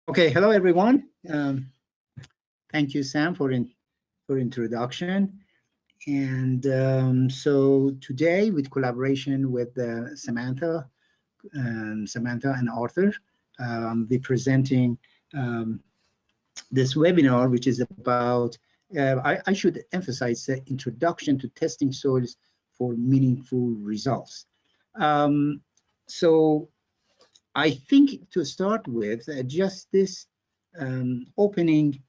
Okay, hello everyone. Thank you, Sam, for introduction. And so today, with collaboration with Samantha and Arthur, be presenting this webinar, which is about. I should emphasize the introduction to testing soils for meaningful results. So I think to start with, just this opening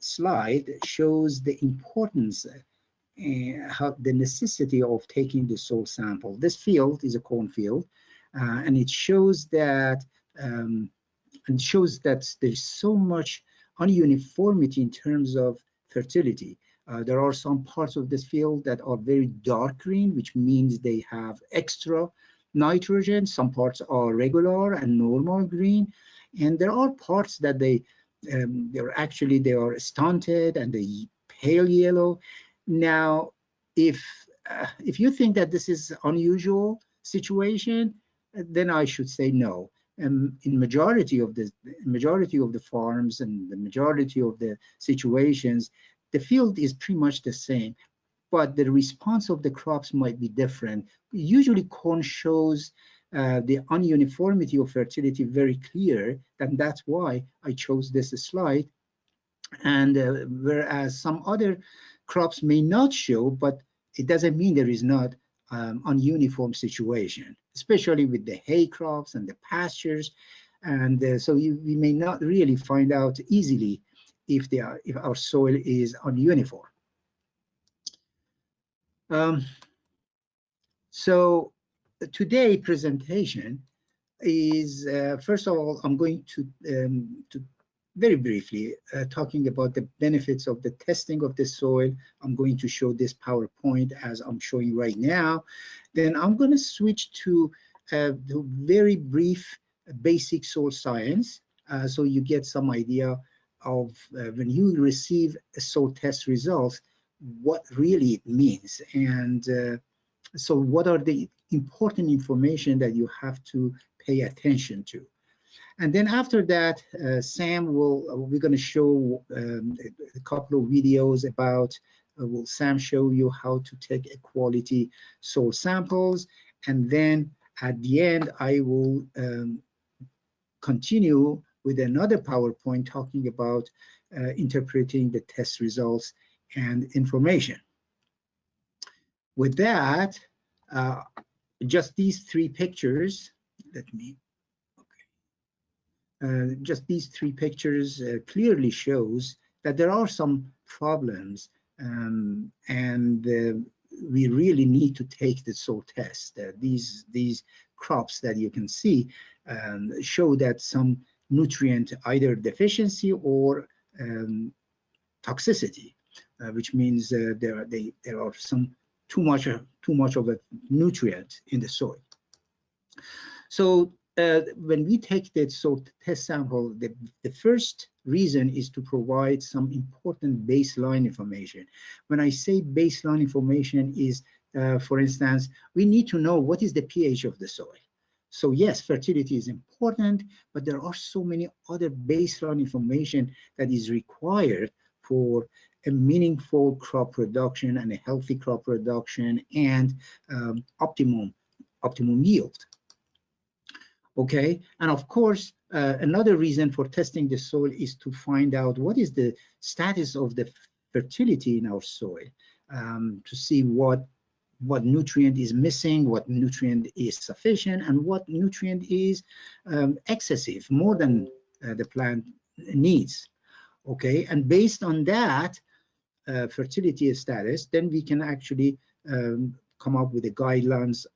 slide shows the importance, the necessity of taking the soil sample. This field is a cornfield, and it shows that there's so much ununiformity in terms of fertility. There are some parts of this field that are very dark green, which means they have extra nitrogen. Some parts are regular and normal green, and there are parts that they are stunted and they pale yellow. Now, if you think that this is unusual situation, then I should say no. In majority of the farms and the majority of the situations, the field is pretty much the same, but the response of the crops might be different. Usually corn shows the ununiformity of fertility very clear, and that's why I chose this slide. And whereas some other crops may not show, but it doesn't mean there is not ununiform situation, especially with the hay crops and the pastures. And so we may not really find out easily if our soil is ununiform. So today's presentation is, first of all, I'm going to very briefly talking about the benefits of the testing of the soil. I'm going to show this PowerPoint as I'm showing right now. Then I'm going to switch to the very brief basic soil science, so you get some idea of when you receive a soil test results, what really it means, and so what are the important information that you have to pay attention to. And then after that, we're going to show a couple of videos about, will Sam show you how to take quality soil samples. And then at the end, I will continue with another PowerPoint talking about interpreting the test results and information. With that, just these three pictures, just these three pictures clearly shows that there are some problems, and we really need to take the soil test. These crops that you can see show that some nutrient either deficiency or toxicity, which means there are some too much of a nutrient in the soil. So when we take the soil test sample, the first reason is to provide some important baseline information. When I say baseline information is, for instance, we need to know what is the pH of the soil. So yes, fertility is important, but there are so many other baseline information that is required for a meaningful crop production and a healthy crop production and optimum yield. Okay, and of course, another reason for testing the soil is to find out what is the status of the fertility in our soil, to see what nutrient is missing, what nutrient is sufficient, and what nutrient is excessive, more than the plant needs. Okay, and based on that fertility status, then we can actually come up with the guidelines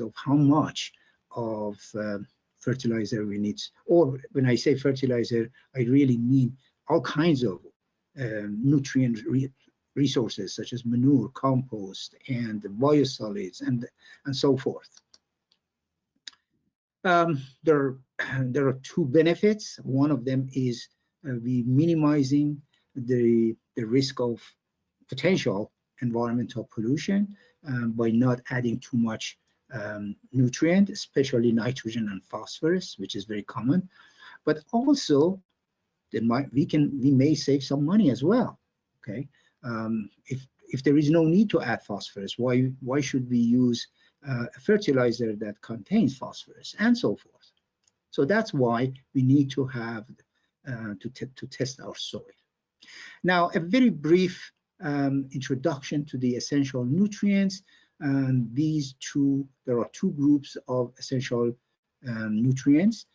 of how much of fertilizer we need. Or when I say fertilizer, I really mean all kinds of nutrient resources such as manure, compost, and biosolids, and so forth. There are two benefits. One of them is we minimizing the risk of potential environmental pollution by not adding too much nutrient, especially nitrogen and phosphorus, which is very common. but also we may save some money as well. Okay, if there is no need to add phosphorus, why should we use a fertilizer that contains phosphorus, and so forth? So that's why we need to have to test our soil. Now, a very brief introduction to the essential nutrients. There are two groups of essential nutrients.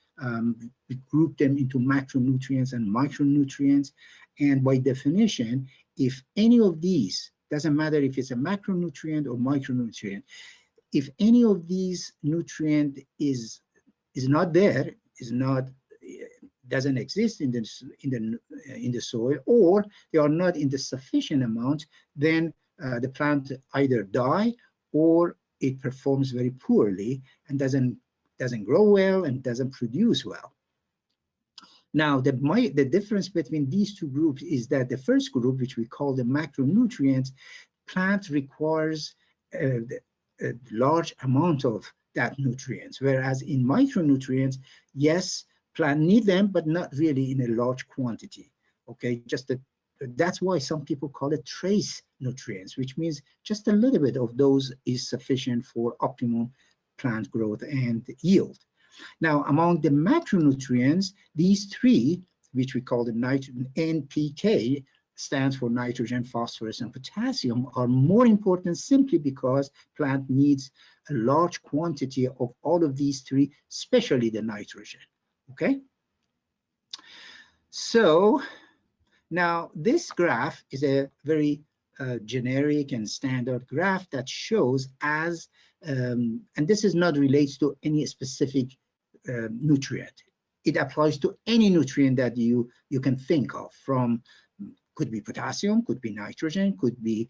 We group them into macronutrients and micronutrients. And by definition, if any of these, doesn't matter if it's a macronutrient or micronutrient, if any of these nutrient is not there, doesn't exist in the soil, or they are not in the sufficient amount, then the plant either die or it performs very poorly and doesn't grow well and doesn't produce well. Now, the difference between these two groups is that the first group, which we call the macronutrients, plant requires a large amount of that nutrients, whereas in micronutrients, yes, plant need them, but not really in a large quantity. Okay, that's why some people call it trace nutrients, which means just a little bit of those is sufficient for optimum plant growth and yield. Now, among the macronutrients, these three, which we call the nitrogen, NPK, stands for nitrogen, phosphorus, and potassium, are more important simply because plant needs a large quantity of all of these three, especially the nitrogen. Okay? So now this graph is a very generic and standard graph that shows as, and this is not related to any specific nutrient. It applies to any nutrient that you can think of, from could be potassium, could be nitrogen, could be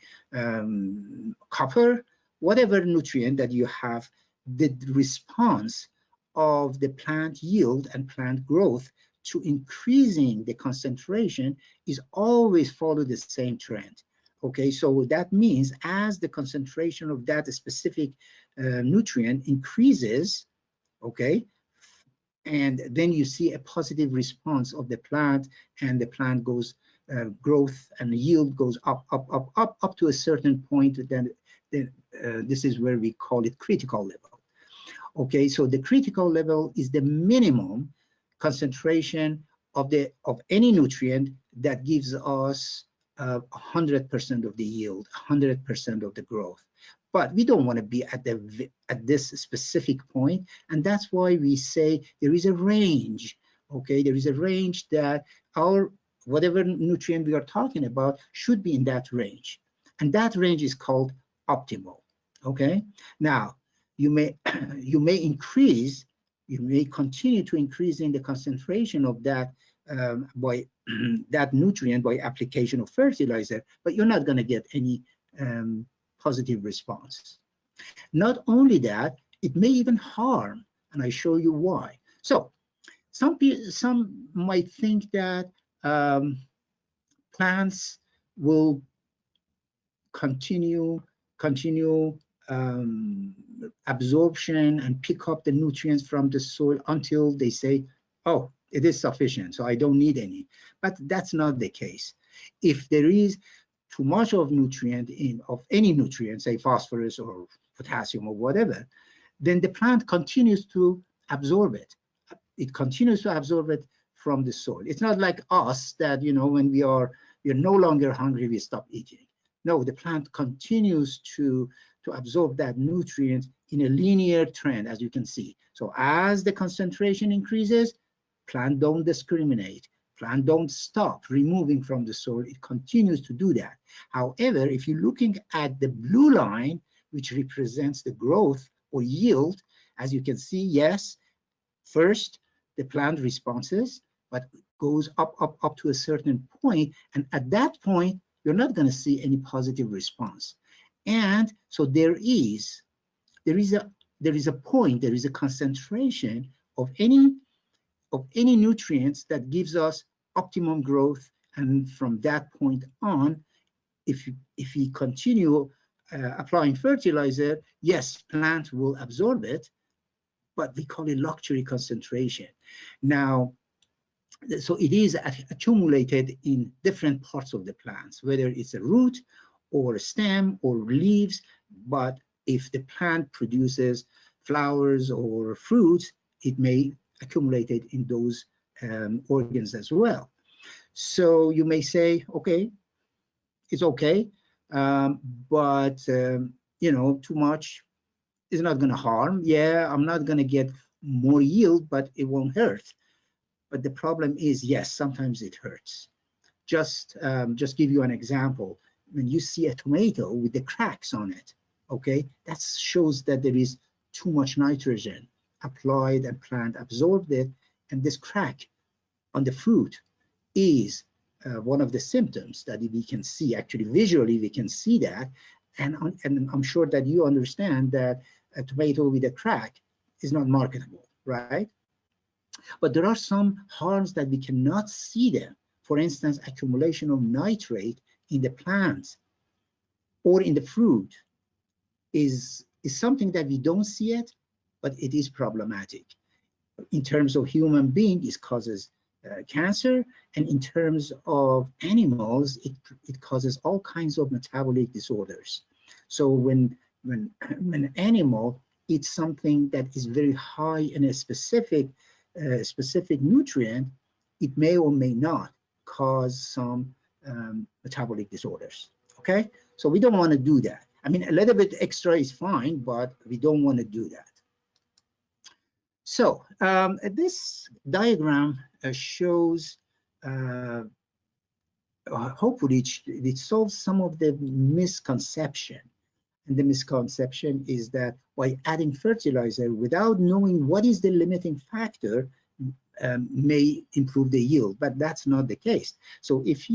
copper, whatever nutrient that you have. The response of the plant yield and plant growth to increasing the concentration is always follow the same trend. Okay, so that means as the concentration of that specific nutrient increases, okay, and then you see a positive response of the plant, and the plant goes growth and the yield goes up to a certain point. Then this is where we call it critical level. Okay, so the critical level is the minimum concentration of any nutrient that gives us 100% of the yield, 100% of the growth. But we don't want to be at this specific point, and that's why we say there is a range. Okay, there is a range that whatever nutrient we are talking about should be in that range, and that range is called optimal. Okay, now you may continue to increase in the concentration of that by that nutrient by application of fertilizer, but you're not going to get any positive response. Not only that, it may even harm, and I show you why. So some might think that plants will continue absorption and pick up the nutrients from the soil until they say, oh, it is sufficient, so I don't need any. But that's not the case. If there is too much of nutrient of any nutrient, say phosphorus or potassium or whatever, then the plant continues to absorb it. It continues to absorb it from the soil. It's not like us that, when we're no longer hungry, we stop eating. No, the plant continues to absorb that nutrient in a linear trend, as you can see. So as the concentration increases, plant don't discriminate. Plant don't stop removing from the soil. It continues to do that. However, if you're looking at the blue line, which represents the growth or yield, as you can see, yes, first the plant responses, but goes up to a certain point, and at that point, you're not going to see any positive response. And so there is a point, there is a concentration of any nutrients that gives us optimum growth, and from that point on, if we continue applying fertilizer, yes, plant will absorb it, but we call it luxury concentration. Now, So it is accumulated in different parts of the plants, whether it's a root or a stem or leaves. But if the plant produces flowers or fruits, it may accumulate it in those organs as well. So you may say, okay, it's okay, but too much is not going to harm. Yeah, I'm not going to get more yield, but it won't hurt. But the problem is, yes, sometimes it hurts. Just give you an example. When you see a tomato with the cracks on it, okay, that shows that there is too much nitrogen applied and plant absorbed it, and this crack on the fruit is one of the symptoms that we can see. Actually, visually, we can see that, and I'm sure that you understand that a tomato with a crack is not marketable, right? But there are some harms that we cannot see them. For instance, accumulation of nitrate in the plants or in the fruit is something that we don't see it, but it is problematic. In terms of human being, it causes cancer, and in terms of animals, it causes all kinds of metabolic disorders. So when an animal eats something that is very high in a specific nutrient, it may or may not cause some metabolic disorders. Okay, so we don't want to do that. I mean, a little bit extra is fine, but we don't want to do that. So this diagram shows, hopefully it solves some of the misconception. And the misconception is that by adding fertilizer without knowing what is the limiting factor may improve the yield, but that's not the case. So if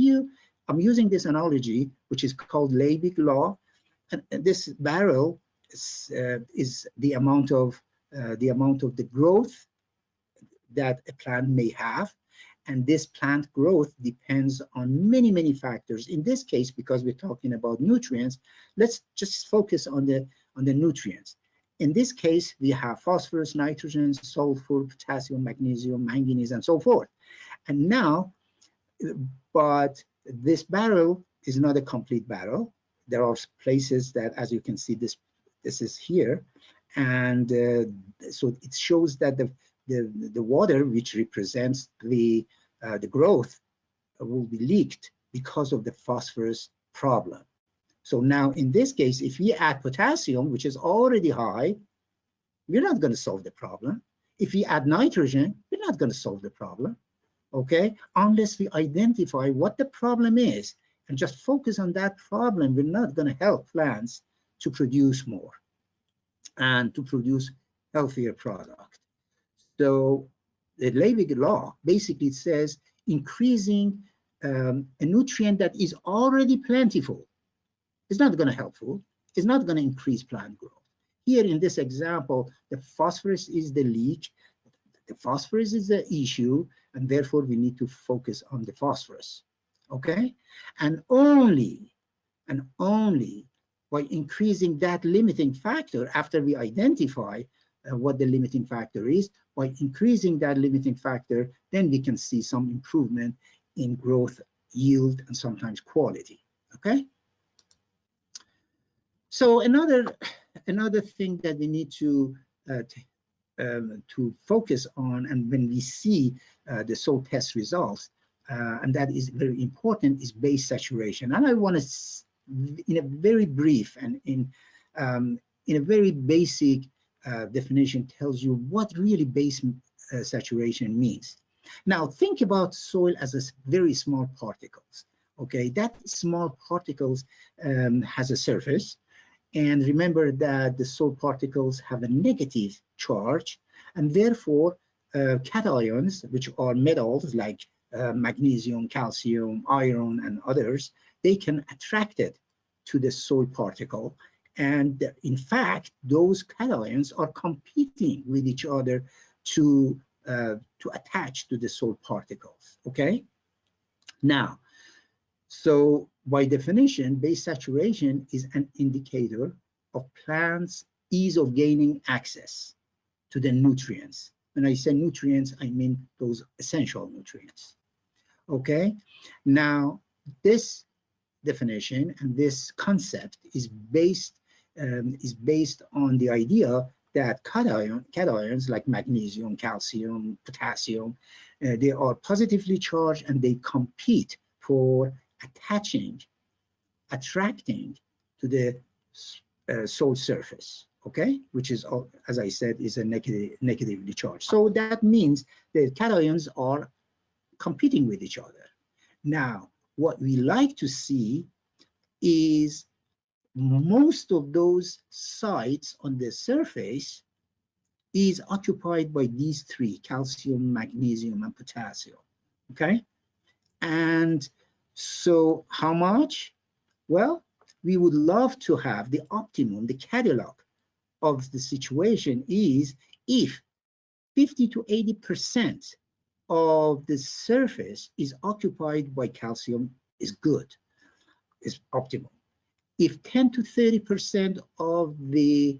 I'm using this analogy, which is called Liebig law, and this barrel is the amount of the growth that a plant may have, and this plant growth depends on many factors. In this case, because we're talking about nutrients, let's just focus on the nutrients. In this case, we have phosphorus, nitrogen, sulfur, potassium, magnesium, manganese, and so forth. And now, but this barrel is not a complete barrel. There are places that, as you can see, this is here, and so it shows that the water, which represents the growth, will be leaked because of the phosphorus problem. So now, in this case, if we add potassium, which is already high, we're not going to solve the problem. If we add nitrogen, we're not going to solve the problem, okay? Unless we identify what the problem is and just focus on that problem, we're not going to help plants to produce more and to produce healthier product. So the Liebig law basically says increasing a nutrient that is already plentiful is not going to helpful. It's not going to increase plant growth. Here in this example, the phosphorus is the leak. The phosphorus is the issue, and therefore we need to focus on the phosphorus. Okay, and only by increasing that limiting factor, after we identify what the limiting factor is, by increasing that limiting factor, then we can see some improvement in growth, yield, and sometimes quality. Okay. So another thing that we need to focus on, and when we see the soil test results, and that is very important, is base saturation. And I want to, in a very brief and in a very basic definition, tells you what really base saturation means. Now think about soil as a very small particles. Okay, that small particles has a surface. And remember that the soil particles have a negative charge, and therefore cations, which are metals like magnesium, calcium, iron, and others, they can attract it to the soil particle. And in fact, those cations are competing with each other to attach to the soil particles. Okay. Now, so by definition, base saturation is an indicator of plants' ease of gaining access to the nutrients. When I say nutrients, I mean those essential nutrients. Okay, now this definition and this concept is based on the idea that cations like magnesium, calcium, potassium, they are positively charged and they compete for attracting to the soil surface, okay, which is, as I said, is a negatively charged. So that means the cations are competing with each other. Now, what we like to see is most of those sites on the surface is occupied by these three: calcium, magnesium, and potassium, okay? And so how much? Well, we would love to have the optimum, the Cadillac of the situation is if 50 to 80% of the surface is occupied by calcium is good, is optimal. If 10 to 30% of the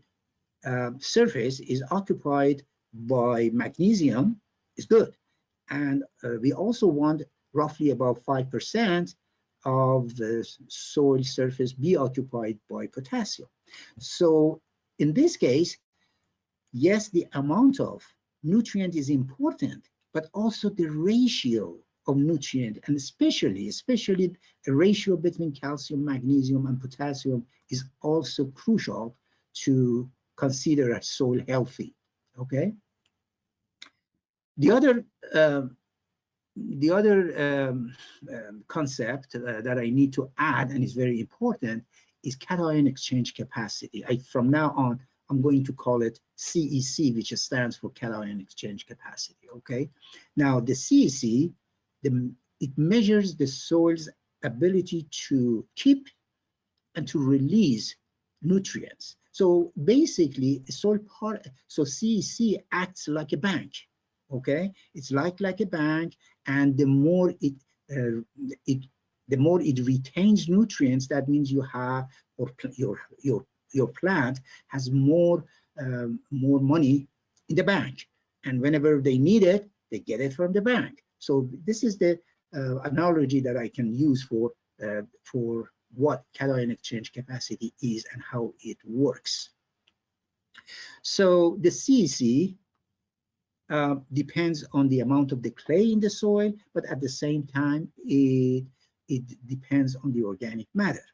surface is occupied by magnesium is good. And we also want roughly about 5% of the soil surface be occupied by potassium. So in this case, yes, the amount of nutrient is important, but also the ratio of nutrient, and especially a ratio between calcium, magnesium, and potassium is also crucial to consider a soil healthy, okay? The other concept that I need to add, and is very important, is cation exchange capacity. From now on, I'm going to call it CEC, which stands for cation exchange capacity, okay? Now, the CEC, it measures the soil's ability to keep and to release nutrients. So basically, so CEC acts like a bank, okay? It's like a bank, and the more it retains nutrients, that means you have, or your plant has more money in the bank, and whenever they need it, they get it from the bank. So this is the analogy that I can use for what cation exchange capacity is and how it works. So the CEC depends on the amount of the clay in the soil, but at the same time, it depends on the organic matter.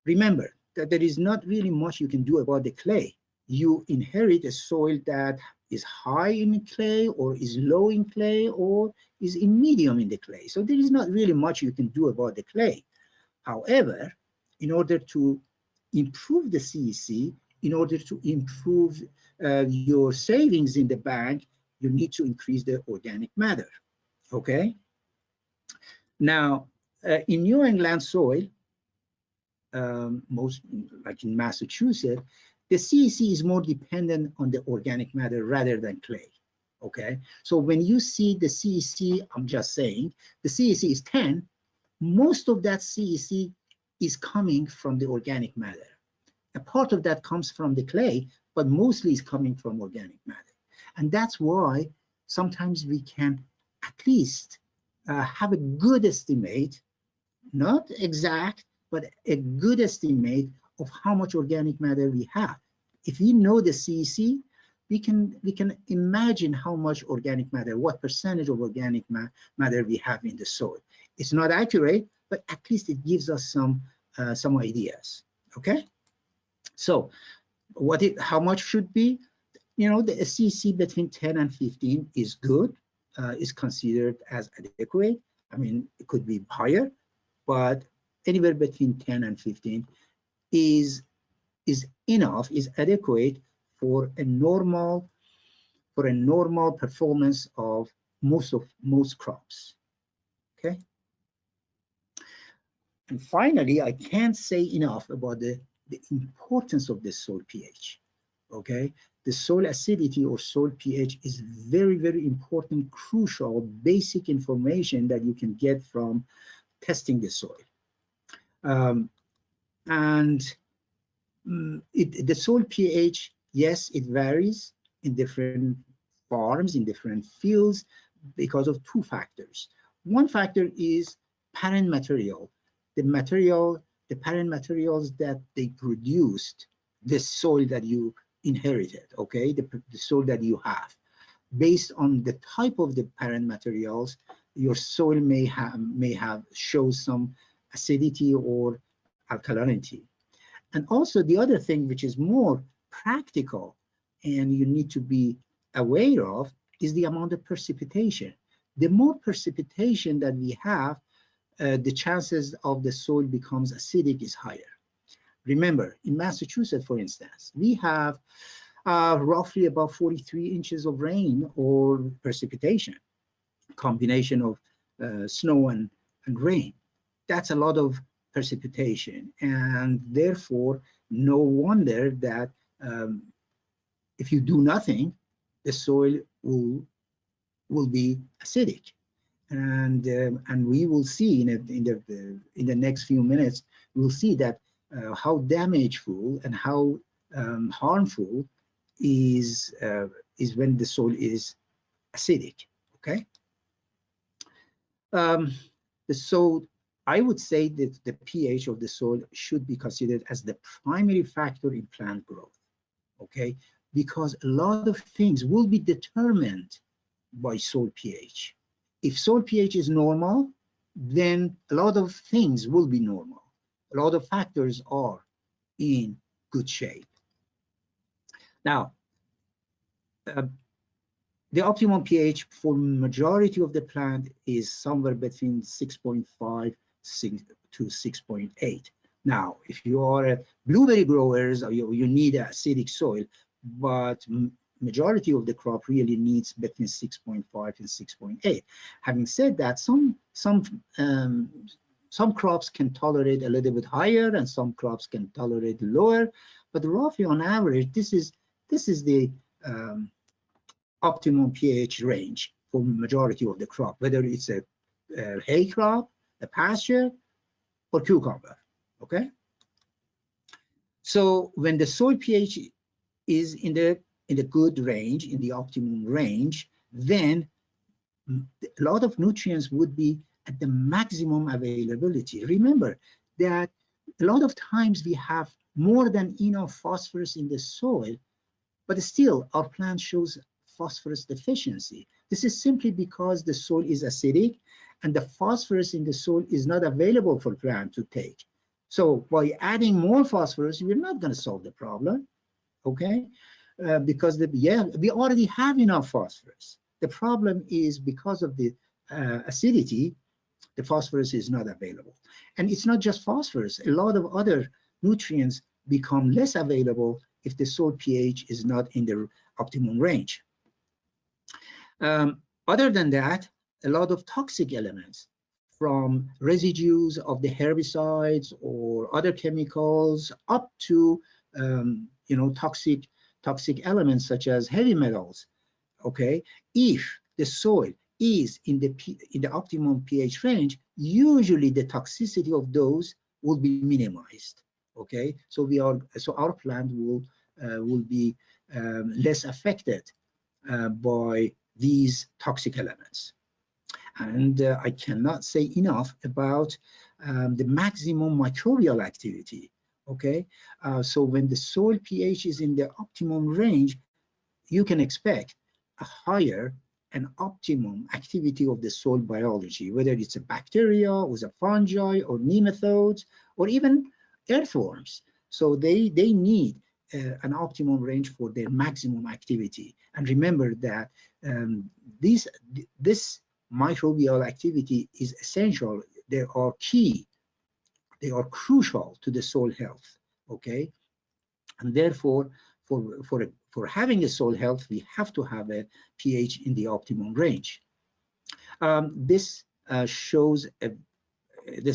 Remember that there is not really much you can do about the clay. You inherit a soil that is high in clay, or is low in clay, or is in medium in the clay. So there is not really much you can do about the clay. However, in order to improve the CEC, in order to improve your savings in the bank, you need to increase the organic matter, okay? Now, in New England soil, most like in Massachusetts, the CEC is more dependent on the organic matter rather than clay, okay? So when you see the CEC, I'm just saying, the CEC is 10, most of that CEC is coming from the organic matter. A part of that comes from the clay, but mostly is coming from organic matter. And that's why sometimes we can at least have a good estimate, not exact, but a good estimate of how much organic matter we have. If we know the CEC, we can imagine how much organic matter, what percentage of organic matter we have in the soil. It's not accurate, but at least it gives us some ideas. Okay. So, how much should be? You know, the CEC between 10 and 15 is good, is considered as adequate. I mean, it could be higher, but anywhere between 10 and 15 is enough, is adequate for a normal performance of most crops. Okay. And finally, I can't say enough about the importance of the soil pH. Okay, the soil acidity or soil pH is very, very important, crucial, basic information that you can get from testing the soil. The soil pH, yes, it varies in different farms, in different fields, because of two factors. One factor is parent material, the parent materials that they produced, the soil that you inherited, okay, the soil that you have. Based on the type of the parent materials, your soil may show some acidity or alkalinity. And also the other thing, which is more practical and you need to be aware of, is the amount of precipitation. The more precipitation that we have, the chances of the soil becomes acidic is higher. Remember, in Massachusetts, for instance, we have roughly about 43 inches of rain or precipitation, combination of snow and rain. That's a lot of precipitation, and therefore, no wonder that if you do nothing, the soil will be acidic. And we will see in the next few minutes, we'll see that how damageful and how harmful is when the soil is acidic. Okay. So I would say that the pH of the soil should be considered as the primary factor in plant growth. Okay, because a lot of things will be determined by soil pH. If soil pH is normal, then a lot of things will be normal. A lot of factors are in good shape. Now, the optimum pH for majority of the plant is somewhere between 6.5 to 6.8. Now, if you are a blueberry growers, or you need acidic soil, but majority of the crop really needs between 6.5 and 6.8. Having said that, some crops can tolerate a little bit higher, and some crops can tolerate lower. But roughly on average, this is the optimum pH range for majority of the crop, whether it's a hay crop, a pasture, or cucumber. Okay. So when the soil pH is in the good range, in the optimum range, then a lot of nutrients would be at the maximum availability. Remember that a lot of times we have more than enough phosphorus in the soil, but still our plant shows phosphorus deficiency. This is simply because the soil is acidic and the phosphorus in the soil is not available for plant to take. So by adding more phosphorus, we're not going to solve the problem, okay? Because we already have enough phosphorus. The problem is because of the acidity, the phosphorus is not available. And it's not just phosphorus. A lot of other nutrients become less available if the soil pH is not in the optimum range. Other than that, a lot of toxic elements from residues of the herbicides or other chemicals up to toxic elements such as heavy metals. Okay, if the soil is in the optimum pH range, usually the toxicity of those will be minimized. Okay, so our plant will be less affected by these toxic elements. And I cannot say enough about the maximum microbial activity. Okay, so when the soil pH is in the optimum range, you can expect a higher and optimum activity of the soil biology, whether it's a bacteria, or a fungi, or nematodes, or even earthworms. So they need an optimum range for their maximum activity. And remember that this microbial activity is essential. They are key. They are crucial to the soil health. Okay, and therefore, for having a soil health, we have to have a pH in the optimum range. This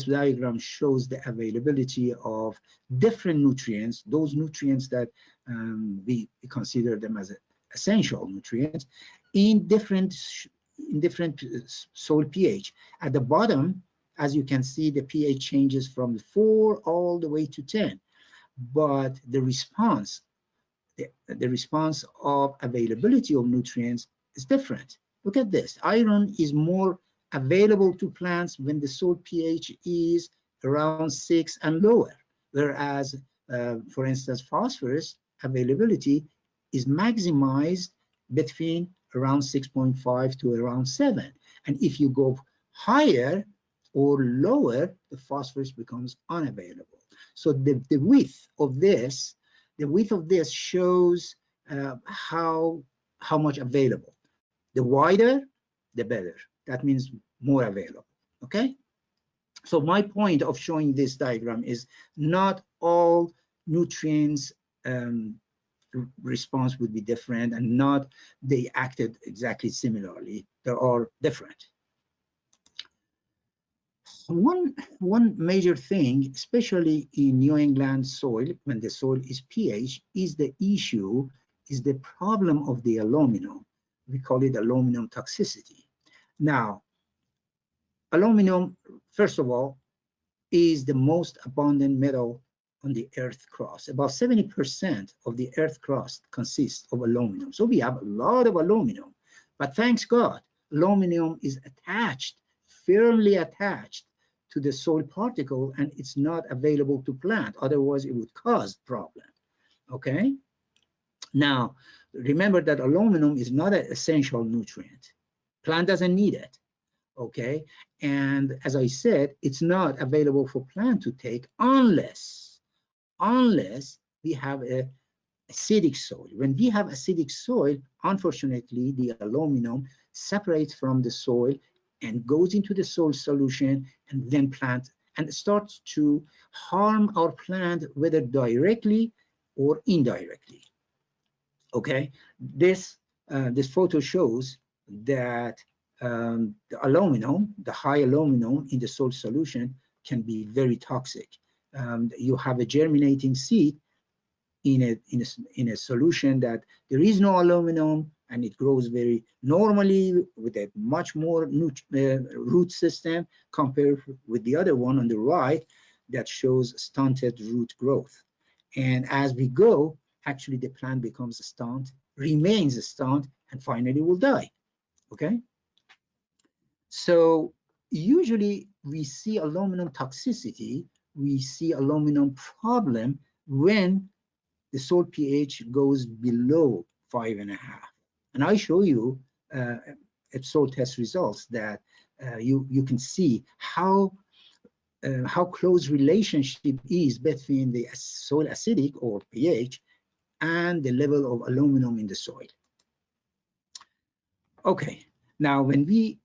diagram shows the availability of different nutrients, those nutrients that we consider them as essential nutrients in different soil pH. At the bottom, as you can see, the pH changes from 4 all the way to 10, but the response of availability of nutrients is different. Look at this. Iron is more available to plants when the soil pH is around 6 and lower, whereas, for instance, phosphorus availability is maximized between around 6.5 to around 7. And if you go higher or lower, the phosphorus becomes unavailable. So the width of this shows how much available. The wider, the better. That means more available. Okay. So my point of showing this diagram is not all nutrients response would be different, and not they acted exactly similarly. They are different. One major thing, especially in New England soil, when the soil is pH, is the problem of the aluminum. We call it aluminum toxicity. Now, aluminum, first of all, is the most abundant metal on the earth crust. About 70% of the earth crust consists of aluminum. So we have a lot of aluminum, but thanks God, aluminum is attached, firmly attached to the soil particle, and it's not available to plant. Otherwise, it would cause problem. Okay. Now, remember that aluminum is not an essential nutrient. Plant doesn't need it. Okay. And as I said, it's not available for plant to take unless we have a acidic soil. When we have acidic soil, unfortunately, the aluminum separates from the soil and goes into the soil solution, and then plant and starts to harm our plant, whether directly or indirectly. Okay, this photo shows that the aluminum, the high aluminum in the soil solution, can be very toxic. You have a germinating seed in a solution that there is no aluminum, and it grows very normally with a much more root system compared with the other one on the right that shows stunted root growth. And as we go, actually the plant becomes stunned, remains stunned, and finally will die. Okay. So usually we see aluminum toxicity, we see aluminum problem when the soil pH goes below 5.5. And I show you at soil test results that you can see how close relationship is between the soil acidic or pH and the level of aluminum in the soil. Okay, now when we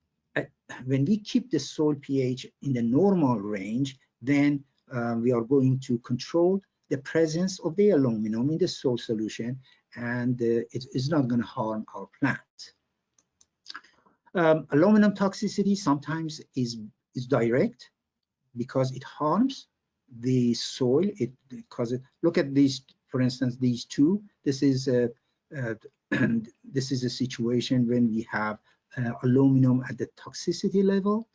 keep the soil pH in the normal range, then we are going to control the presence of the aluminum in the soil solution, and it is not going to harm our plant. Aluminum toxicity sometimes is direct because it harms the soil. It causes. Look at these, for instance, these two. This is a situation when we have aluminum at the toxicity level.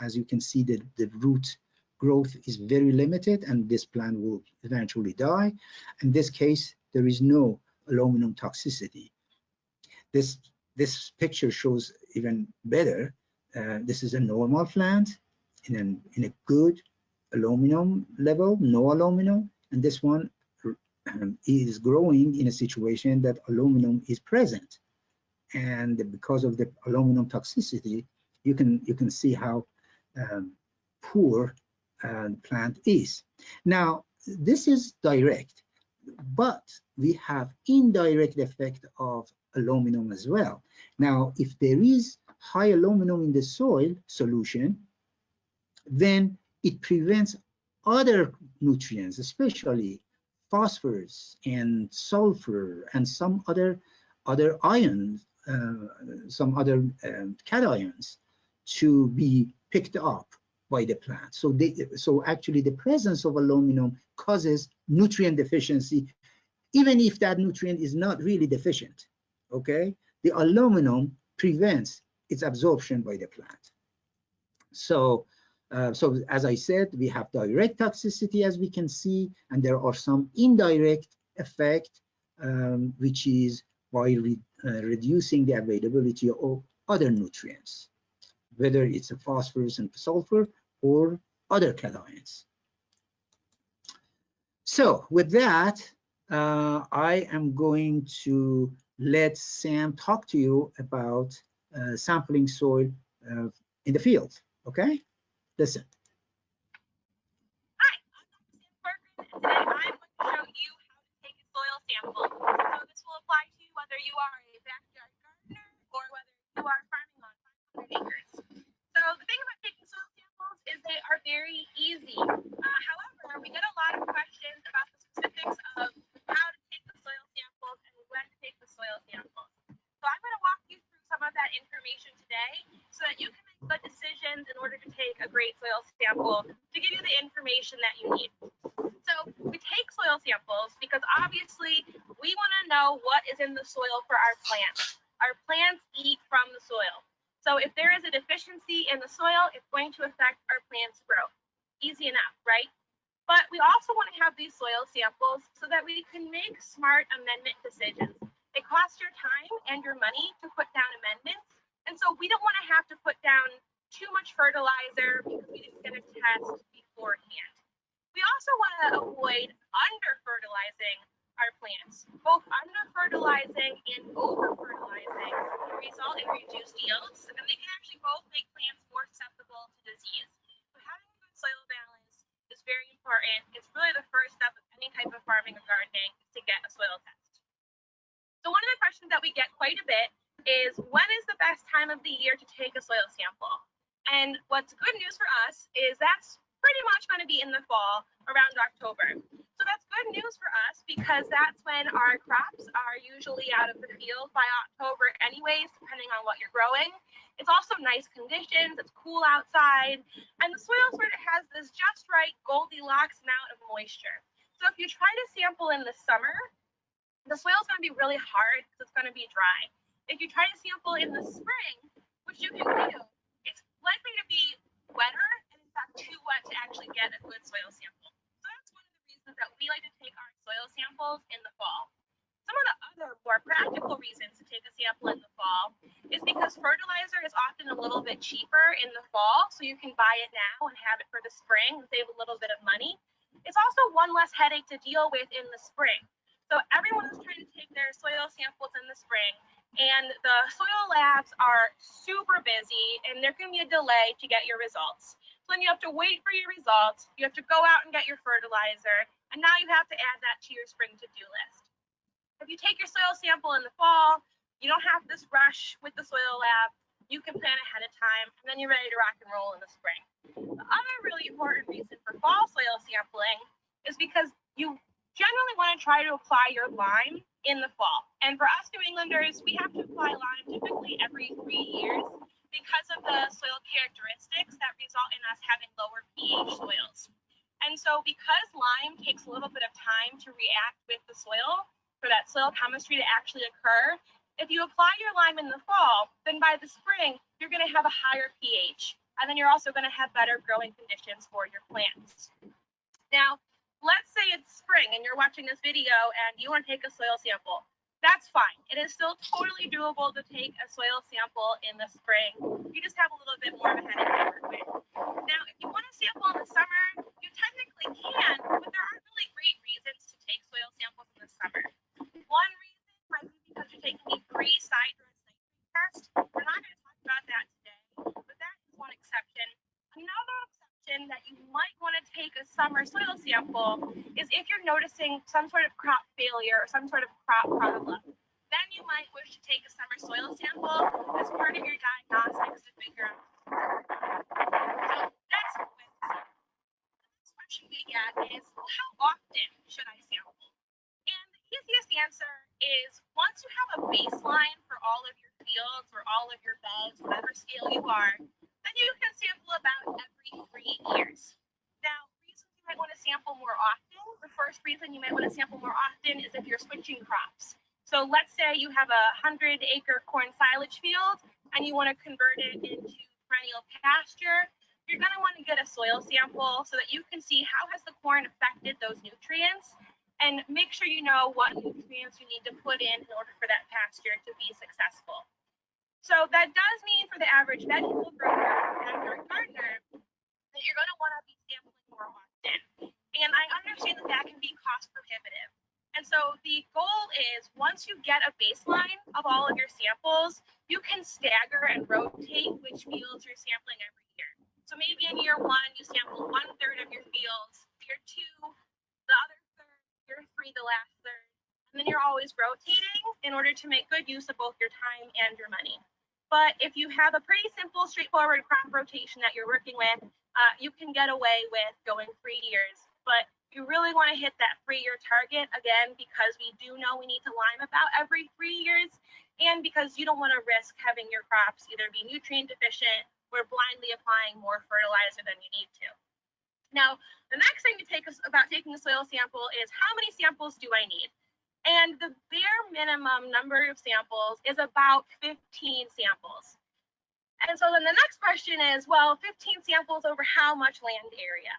As you can see, the root growth is very limited, and this plant will eventually die. In this case, there is no aluminum toxicity. This picture shows even better. This is a normal plant in a good aluminum level, no aluminum, and this one is growing in a situation that aluminum is present. And because of the aluminum toxicity, you can see how poor plant is. Now, this is direct, but we have indirect effect of aluminum as well. Now, if there is high aluminum in the soil solution, then it prevents other nutrients, especially phosphorus and sulfur and some other ions, some other cations, to be picked up by the plant. So actually the presence of aluminum causes nutrient deficiency, even if that nutrient is not really deficient. Okay, the aluminum prevents its absorption by the plant. So as I said, we have direct toxicity, as we can see, and there are some indirect effect, which is by reducing the availability of other nutrients, whether it's a phosphorus and sulfur or other cations. So with that, I am going to let Sam talk to you about sampling soil in the field. Okay, listen. Hi, I'm Corcoran, and today I'm going to show you how to take a soil sample. So this will apply to whether you are a backyard gardener or whether you are farming on 500 acres. So the thing about taking soil samples is they are very easy. However, we get a lot of questions about the specifics of how to take the soil samples and when to take the soil samples. So I'm going to walk you through some of that information today so that you can make good decisions in order to take a great soil sample to give you the information that you need. So we take soil samples because obviously we want to know what is in the soil for our plants. Our plants eat from the soil. So if there is a deficiency in the soil, it's going to affect our plants' growth. Easy enough, right? But we also want to have these soil samples so that we can make smart amendment decisions. It costs your time and your money to put down amendments. And so we don't want to have to put down too much fertilizer because we didn't get a test beforehand. We also want to avoid under-fertilizing our plants. Both under-fertilizing and over-fertilizing result in reduced yields, and they can actually both make plants more susceptible to disease. So having a good soil balance is very important. It's really the first step of any type of farming or gardening to get a soil test. So one of the questions that we get quite a bit is, when is the best time of the year to take a soil sample? And what's good news for us is that's pretty much going to be in the fall, around October. So that's good news for us because that's when our crops are usually out of the field by October anyways, depending on what you're growing. It's also nice conditions, it's cool outside, and the soil sort of has this just right Goldilocks amount of moisture. So if you try to sample in the summer, the soil's going to be really hard because it's going to be dry. If you try to sample in the spring, which you can do, it's likely to be wetter and in fact too wet to actually get a good soil sample. So that's one of the reasons that we like to take our soil samples in the fall. Some of the other more practical reasons to take a sample in the fall is because fertilizer is often a little bit cheaper in the fall, so you can buy it now and have it for the spring and save a little bit of money. It's also one less headache to deal with in the spring. So everyone is trying to take their soil samples in the spring, and the soil labs are super busy, and there can be a delay to get your results. So then you have to wait for your results, you have to go out and get your fertilizer, and now you have to add that to your spring to-do list. If you take your soil sample in the fall, you don't have this rush with the soil lab. You can plan ahead of time, and then you're ready to rock and roll in the spring. The other really important reason for fall soil sampling is because you generally want to try to apply your lime in the fall. And for us New Englanders, we have to apply lime typically every 3 years because of the soil characteristics that result in us having lower pH soils. And so because lime takes a little bit of time to react with the soil for that soil chemistry to actually occur, if you apply your lime in the fall, then by the spring, you're going to have a higher pH. And then you're also going to have better growing conditions for your plants. Now, let's say it's spring and you're watching this video and you want to take a soil sample. That's fine. It is still totally doable to take a soil sample in the spring. You just have a little bit more of a headache to work with. Now, if you want to sample in the summer, you technically can, but there aren't really great reasons to take soil samples in the summer. One reason might be because you're taking a pre-sidedress nitrate test. We're not going to talk about that today, but that is one exception. Another exception that you might want to take a summer soil sample is if you're noticing some sort of crop failure or some sort of crop problem. Then you might wish to take a summer soil sample as part of your diagnostics to figure out. So that's with the next question we get is, well, how often should I sample? And the easiest answer is, once you have a baseline for all of your fields or all of your beds, whatever scale you are, then you can sample about every 3 years. Now, reasons you might want to sample more often, the first reason you might want to sample more often is if you're switching crops. So let's say you have a 100-acre corn silage field and you want to convert it into perennial pasture. You're going to want to get a soil sample so that you can see how has the corn affected those nutrients. and make sure you know what nutrients you need to put in order for that pasture to be successful. So that does mean for the average vegetable grower and gardener that you're going to want to be sampling more often. And I understand that that can be cost prohibitive. And so the goal is, once you get a baseline of all of your samples, you can stagger and rotate which fields you're sampling every year. So maybe in year 1, you sample 1/3 of your fields, year 2, the other third, year 3, the last third. And then you're always rotating in order to make good use of both your time and your money. But if you have a pretty simple, straightforward crop rotation that you're working with, you can get away with going 3 years. But you really want to hit that 3-year target, again, because we do know we need to lime about every 3 years, and because you don't want to risk having your crops either be nutrient deficient or blindly applying more fertilizer than you need to. Now, the next thing to take about taking a soil sample is, how many samples do I need? And the bare minimum number of samples is about 15 samples. And so then the next question is, well, 15 samples over how much land area?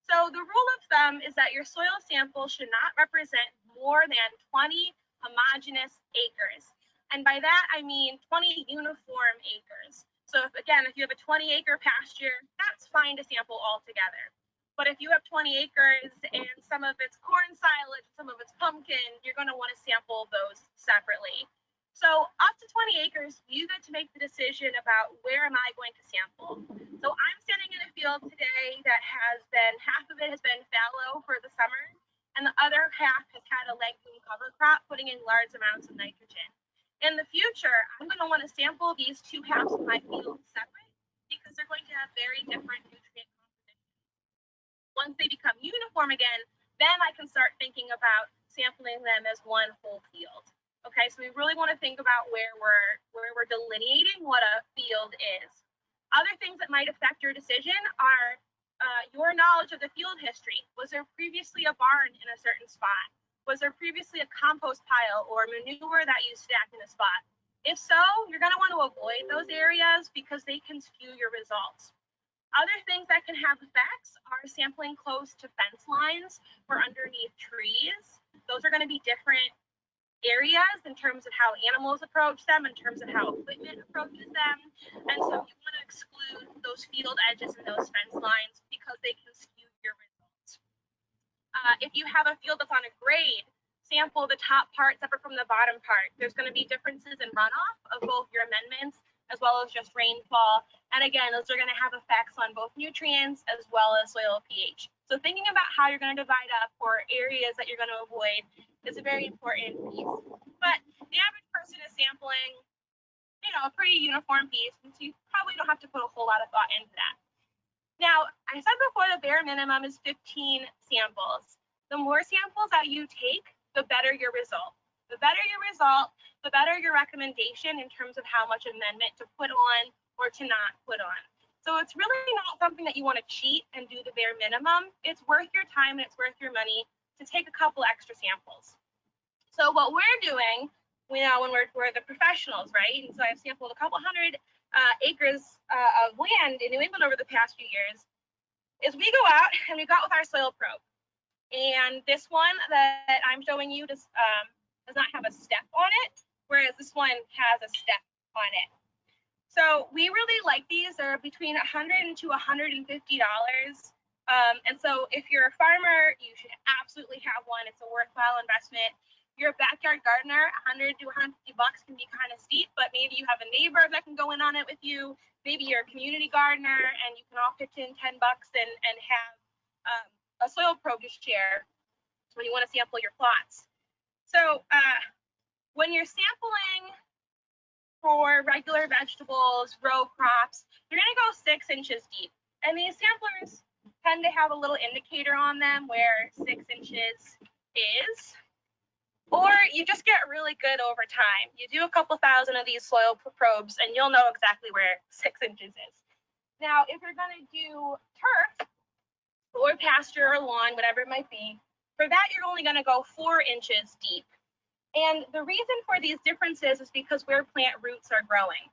So the rule of thumb is that your soil sample should not represent more than 20 homogeneous acres. And by that, I mean 20 uniform acres. So if you have a 20-acre pasture, that's fine to sample altogether. But if you have 20 acres and some of it's corn silage, some of it's pumpkin, you're going to want to sample those separately. So up to 20 acres, you get to make the decision about where am I going to sample. So I'm standing in a field today that half of it has been fallow for the summer, and the other half has had a legume cover crop, putting in large amounts of nitrogen. In the future, I'm going to want to sample these two halves of my field separate, because they're going to have very different nutrient composition. Once they become uniform again, then I can start thinking about sampling them as one whole field. Okay, so we really want to think about where we're delineating what a field is. Other things that might affect your decision are your knowledge of the field history. Was there previously a barn in a certain spot? Was there previously a compost pile or manure that you stacked in a spot? If so, you're going to want to avoid those areas because they can skew your results. Other things that can have effects are sampling close to fence lines or underneath trees. Those are going to be different areas in terms of how animals approach them, in terms of how equipment approaches them. And so you want to exclude those field edges and those fence lines because they can skew your results. If you have a field that's on a grade, sample the top part separate from the bottom part. There's going to be differences in runoff of both your amendments as well as just rainfall. And again, those are going to have effects on both nutrients as well as soil pH. So thinking about how you're going to divide up or areas that you're going to avoid is a very important piece. But the average person is sampling, a pretty uniform piece, and so you probably don't have to put a whole lot of thought into that. Now, I said before the bare minimum is 15 samples. The more samples that you take, the better your result. The better your result, the better your recommendation in terms of how much amendment to put on or to not put on. So it's really not something that you want to cheat and do the bare minimum. It's worth your time and it's worth your money to take a couple extra samples. So what we're doing, when we're the professionals, right? And so I've sampled a couple hundred acres of land in New England over the past few years, is we go out and we go out with our soil probe. And this one that I'm showing you does not have a step on it, whereas this one has a step on it. So we really like these. They're between $100 to $150. And so if you're a farmer, you should absolutely have one. It's a worthwhile investment. If you're a backyard gardener, $100 to $150 can be kind of steep, but maybe you have a neighbor that can go in on it with you. Maybe you're a community gardener and you can all pitch in $10 and have a soil probe to share when you want to sample your plots. So when you're sampling for regular vegetables, row crops, you're going to go 6 inches deep. And these samplers tend to have a little indicator on them where 6 inches is. Or you just get really good over time. You do a couple thousand of these soil probes and you'll know exactly where 6 inches is. Now, if you're going to do turf or pasture or lawn, whatever it might be, for that you're only going to go 4 inches deep. And the reason for these differences is because where plant roots are growing.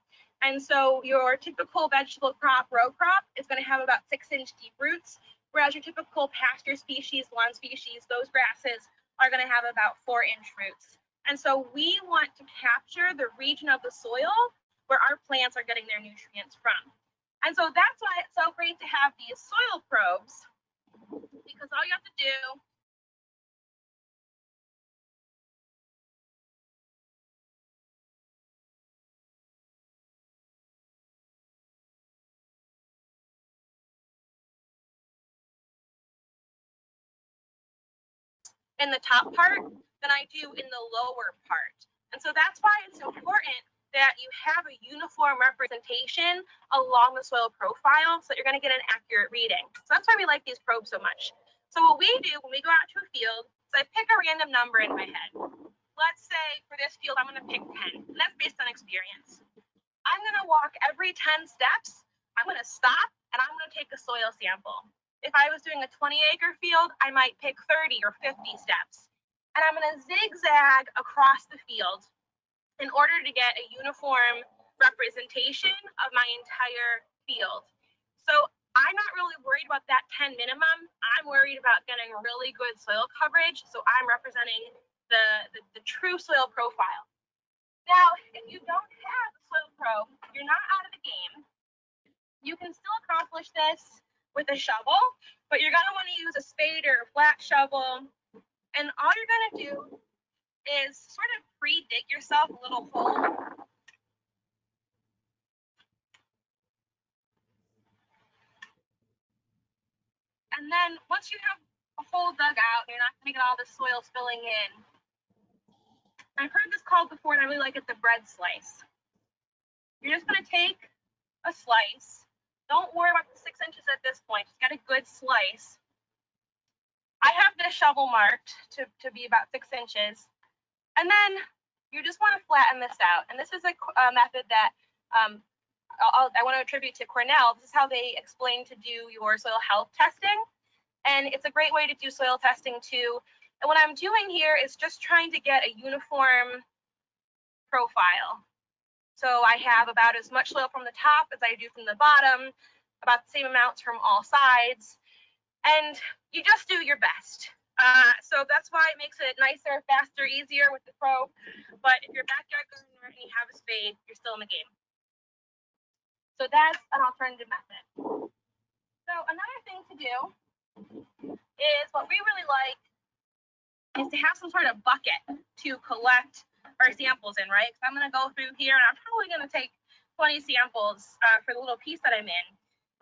And so your typical vegetable crop, row crop, is going to have about 6-inch deep roots, whereas your typical pasture species, lawn species, those grasses are going to have about 4-inch roots. And so we want to capture the region of the soil where our plants are getting their nutrients from. And so that's why it's so great to have these soil probes, because all you have to do in the top part than I do in the lower part. And so that's why it's important that you have a uniform representation along the soil profile so that you're going to get an accurate reading. So that's why we like these probes so much. So what we do when we go out to a field is I pick a random number in my head. Let's say for this field, I'm going to pick 10. And that's based on experience. I'm going to walk every 10 steps. I'm going to stop and I'm going to take a soil sample. If I was doing a 20-acre field, I might pick 30 or 50 steps. And I'm going to zigzag across the field in order to get a uniform representation of my entire field. So I'm not really worried about that 10 minimum. I'm worried about getting really good soil coverage. So I'm representing the true soil profile. Now, if you don't have a soil probe, you're not out of the game. You can still accomplish this with a shovel, but you're going to want to use a spade or a flat shovel. And all you're going to do is sort of pre-dig yourself a little hole. And then once you have a hole dug out, you're not going to get all the soil spilling in. I've heard this called before, and I really like it, the bread slice. You're just going to take a slice. Don't worry about the 6 inches at this point. Just get a good slice. I have this shovel marked to be about 6 inches. And then you just want to flatten this out. And this is a method that I want to attribute to Cornell. This is how they explain to do your soil health testing. And it's a great way to do soil testing too. And what I'm doing here is just trying to get a uniform profile. So I have about as much soil from the top as I do from the bottom, about the same amounts from all sides. And you just do your best. So that's why it makes it nicer, faster, easier with the probe. But if you're a backyard gardener and you have a spade, you're still in the game. So that's an alternative method. So another thing to do is what we really like is to have some sort of bucket to collect our samples in, right? Because I'm going to go through here and I'm probably going to take 20 samples for the little piece that I'm in.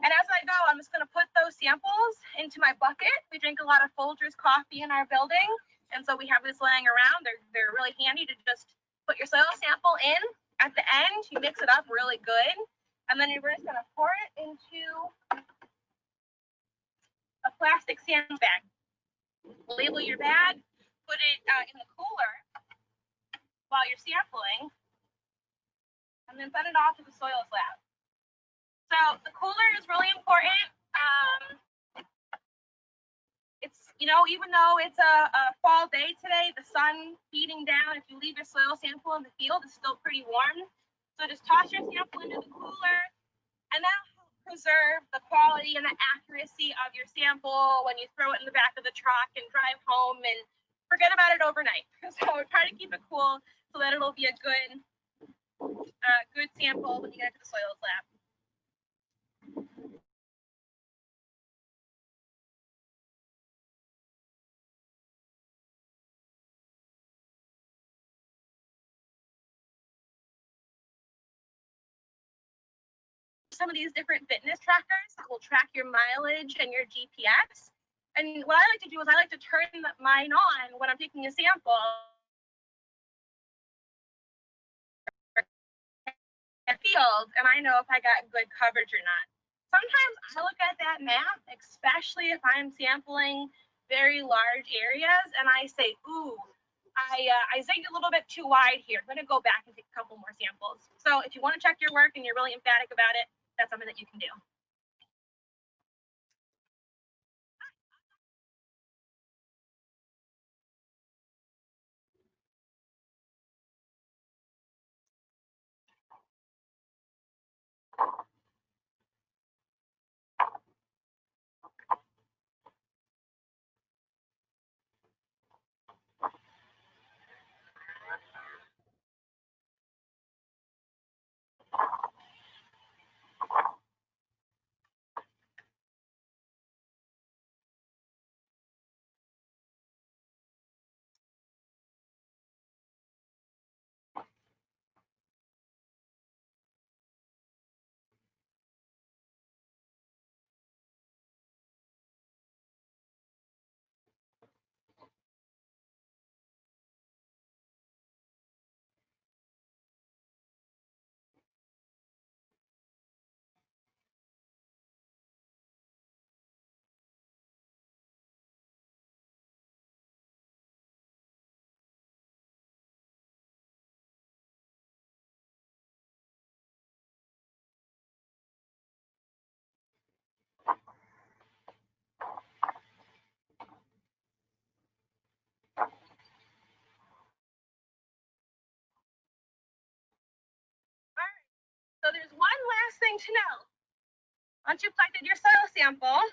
And as I go, I'm just going to put those samples into my bucket. We drink a lot of Folgers coffee in our building, and so we have this laying around. They're really handy to just put your soil sample in. At the end, you mix it up really good, and then you're just going to pour it into a plastic sandbag. Label your bag, put it in the cooler while you're sampling, and then send it off to the soil lab. So the cooler is really important. It's, even though it's a fall day today, the sun beating down, if you leave your soil sample in the field, it's still pretty warm. So just toss your sample into the cooler, and that'll help preserve the quality and the accuracy of your sample when you throw it in the back of the truck and drive home and forget about it overnight. So try to keep it cool so that it'll be a good sample when you get it to the soils lab. Some of these different fitness trackers that will track your mileage and your GPS. And what I like to do is I like to turn mine on when I'm taking a sample in the field, and I know if I got good coverage or not. Sometimes I look at that map, especially if I'm sampling very large areas, and I say, ooh, I zigged a little bit too wide here. I'm going to go back and take a couple more samples. So if you want to check your work and you're really emphatic about it, that's something that you can do. thing to know, once you've collected your soil sample,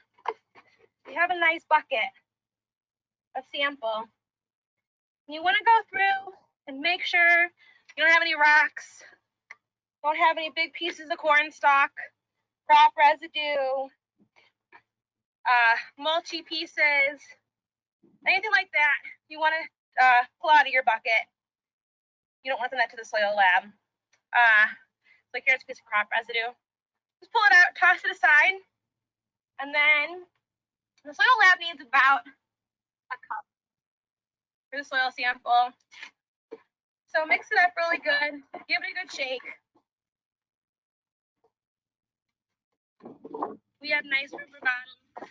you have a nice bucket of sample. You want to go through and make sure you don't have any rocks, don't have any big pieces of corn stalk, crop residue, mulchy pieces, anything like that. You want to pull out of your bucket. You don't want to send that to the soil lab. Like here's a piece of crop residue. Just pull it out, toss it aside, and then the soil lab needs about a cup for the soil sample. So mix it up really good, give it a good shake. We have nice river bottom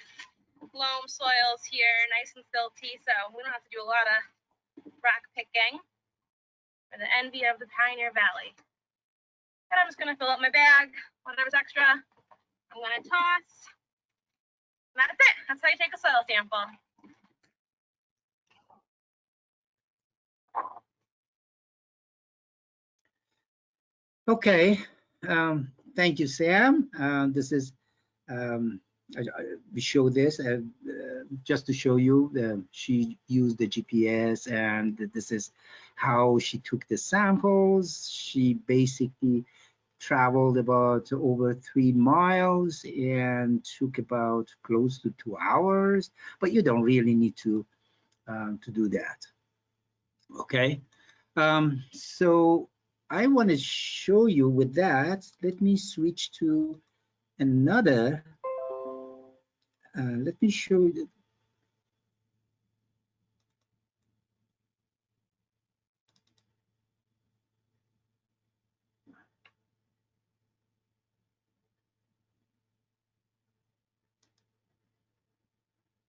loam soils here, nice and silty, so we don't have to do a lot of rock picking. We're the envy of the Pioneer Valley. And I'm just gonna fill up my bag, whatever's extra, I'm gonna toss. And that's it, that's how you take a soil sample. Okay, thank you, Sam. This is we show this just to show you. She used the GPS, and this is how she took the samples. She basically traveled about over 3 miles and took about close to 2 hours. But you don't really need to do that. Okay, so I want to show you with that. Let me switch to another. Let me show you.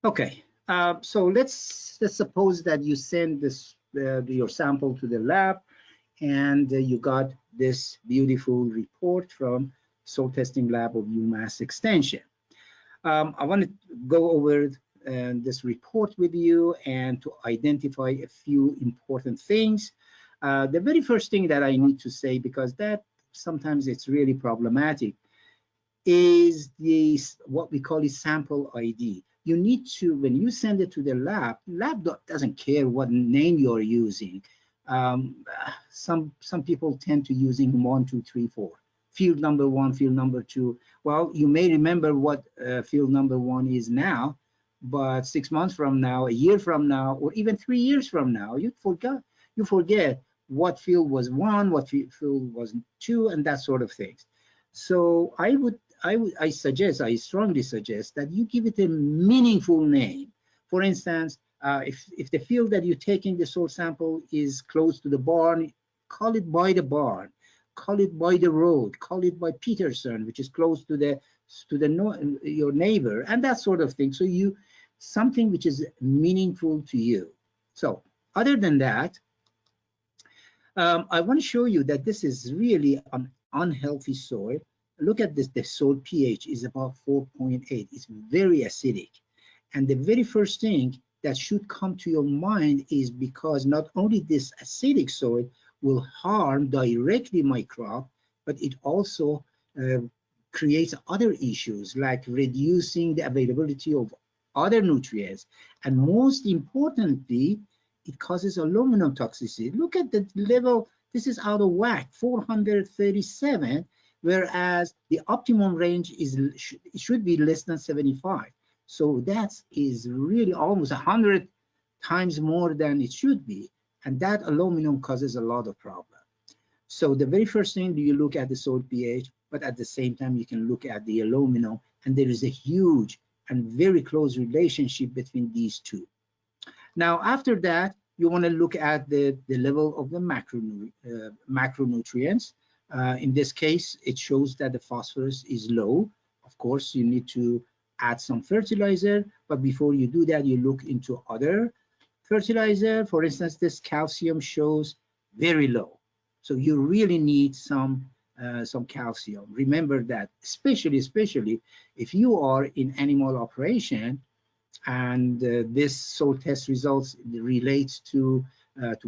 Okay, so let's suppose that you send this your sample to the lab, and you got this beautiful report from soil testing lab of UMass Extension. I want to go over this report with you and to identify a few important things. The very first thing that I need to say, because that sometimes it's really problematic, is what we call a sample ID. You need to, when you send it to the lab doesn't care what name you're using. Some people tend to using 1, 2, 3, 4. Field number 1, field number 2. Well, you may remember what field number 1 is now, but 6 months from now, a year from now, or even 3 years from now, you forget what field was 1, what field was 2, and that sort of things. So I strongly suggest that you give it a meaningful name. For instance, if the field that you're taking the soil sample is close to the barn, call it by the barn, call it by the road, call it by Peterson, which is close to your neighbor, and that sort of thing. So something which is meaningful to you. So other than that, I want to show you that this is really an unhealthy soil. Look at this, the soil pH is about 4.8. It's very acidic. And the very first thing that should come to your mind is because not only this acidic soil will harm directly my crop, but it also creates other issues like reducing the availability of other nutrients. And most importantly, it causes aluminum toxicity. Look at the level, this is out of whack, 437, whereas the optimum range should be less than 75. So that is really almost 100 times more than it should be. And that aluminum causes a lot of problems. So the very first thing, you look at the soil pH, but at the same time, you can look at the aluminum, and there is a huge and very close relationship between these two. Now, after that, you want to look at the level of the macronutrients. In this case, it shows that the phosphorus is low. Of course, you need to add some fertilizer, but before you do that, you look into other fertilizer. For instance, this calcium shows very low. So you really need some calcium. Remember that, especially if you are in animal operation, and this soil test results relates to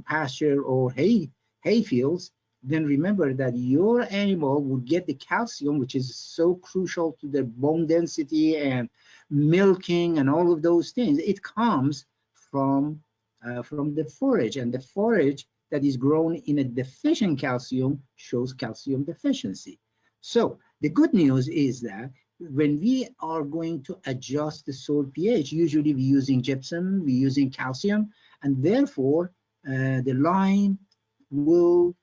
pasture or hay fields, then remember that your animal will get the calcium, which is so crucial to the bone density and milking and all of those things. It comes from the forage, and the forage that is grown in a deficient calcium shows calcium deficiency. So the good news is that when we are going to adjust the soil pH, usually we're using gypsum, we're using calcium, and therefore the lime will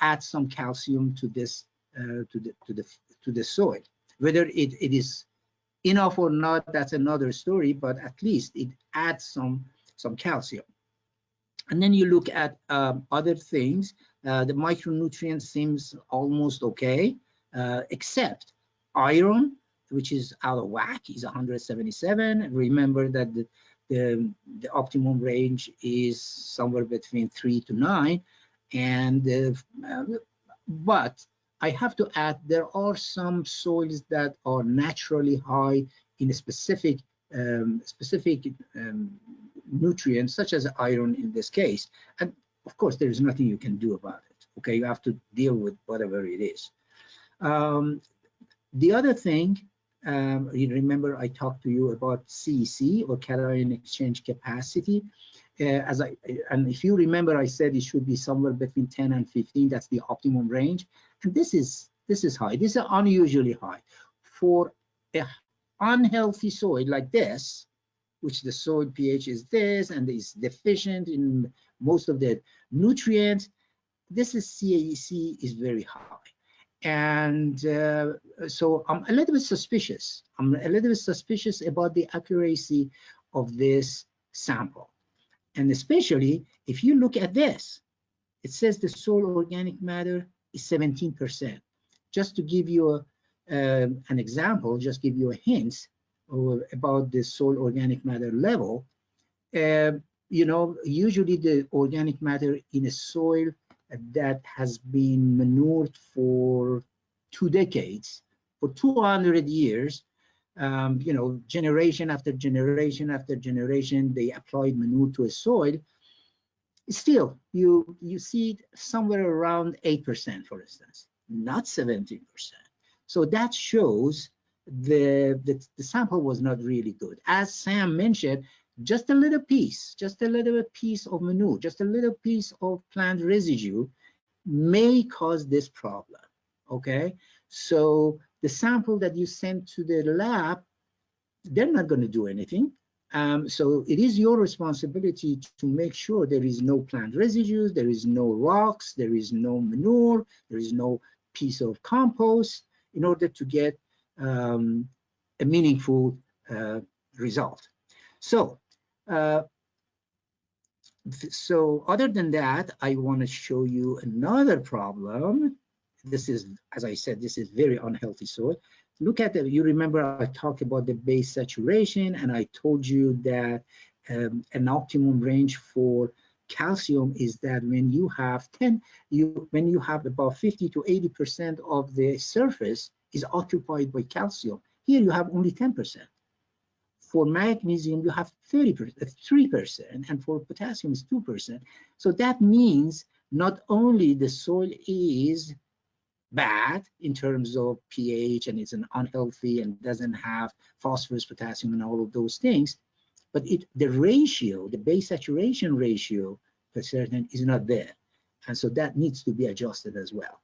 add some calcium to this to the soil. Whether it is enough or not, that's another story, but at least it adds some calcium. And then you look at other things. The micronutrients seems almost okay, except iron, which is out of whack, is 177. Remember that the optimum range is somewhere between 3 to 9, and but I have to add there are some soils that are naturally high in a specific nutrients, such as iron in this case, and of course there is nothing you can do about it. Okay, you have to deal with whatever it is. The other thing, you remember I talked to you about CEC, or cation exchange capacity. And if you remember, I said it should be somewhere between 10 and 15. That's the optimum range, and this is high. This is unusually high for a unhealthy soil like this, which the soil pH is this and is deficient in most of the nutrients. This is CAEC is very high. And so I'm a little bit suspicious. I'm a little bit suspicious about the accuracy of this sample. And especially if you look at this, it says the soil organic matter is 17%. Just to give you an example, just give you a hint about the soil organic matter level. You know, usually the organic matter in a soil that has been manured for 2 decades, for 200 years, you know, generation after generation after generation, they applied manure to a soil. Still, you see it somewhere around 8%, for instance, not 17%. So that shows the sample was not really good. As Sam mentioned, just a little piece of manure, just a little piece of plant residue may cause this problem. Okay, so the sample that you send to the lab, they're not going to do anything. So it is your responsibility to make sure there is no plant residues, there is no rocks, there is no manure, there is no piece of compost, in order to get a meaningful result. So other than that, I want to show you another problem. This is, as I said, this is very unhealthy soil. Look at you remember I talked about the base saturation, and I told you that an optimum range for calcium is that when you have when you have about 50 to 80% of the surface is occupied by calcium. Here you have only 10%. For magnesium, you have 3%, and for potassium is 2%. So that means not only the soil is bad in terms of pH and it's an unhealthy and doesn't have phosphorus, potassium, and all of those things, but the ratio, the base saturation ratio per certain is not there. And so that needs to be adjusted as well.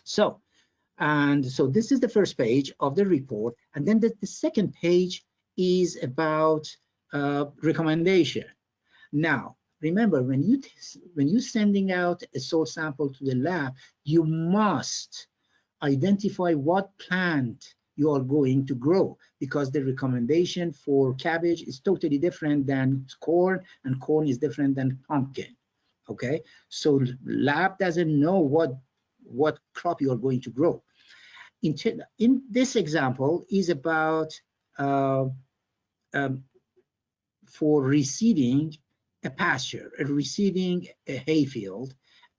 So this is the first page of the report. And then the second page is about recommendation. Now, remember, when you're sending out a soil sample to the lab, you must identify what plant you are going to grow, because the recommendation for cabbage is totally different than corn, and corn is different than pumpkin. Okay, so lab doesn't know what crop you are going to grow. In this example is about for reseeding a pasture, reseeding a hayfield,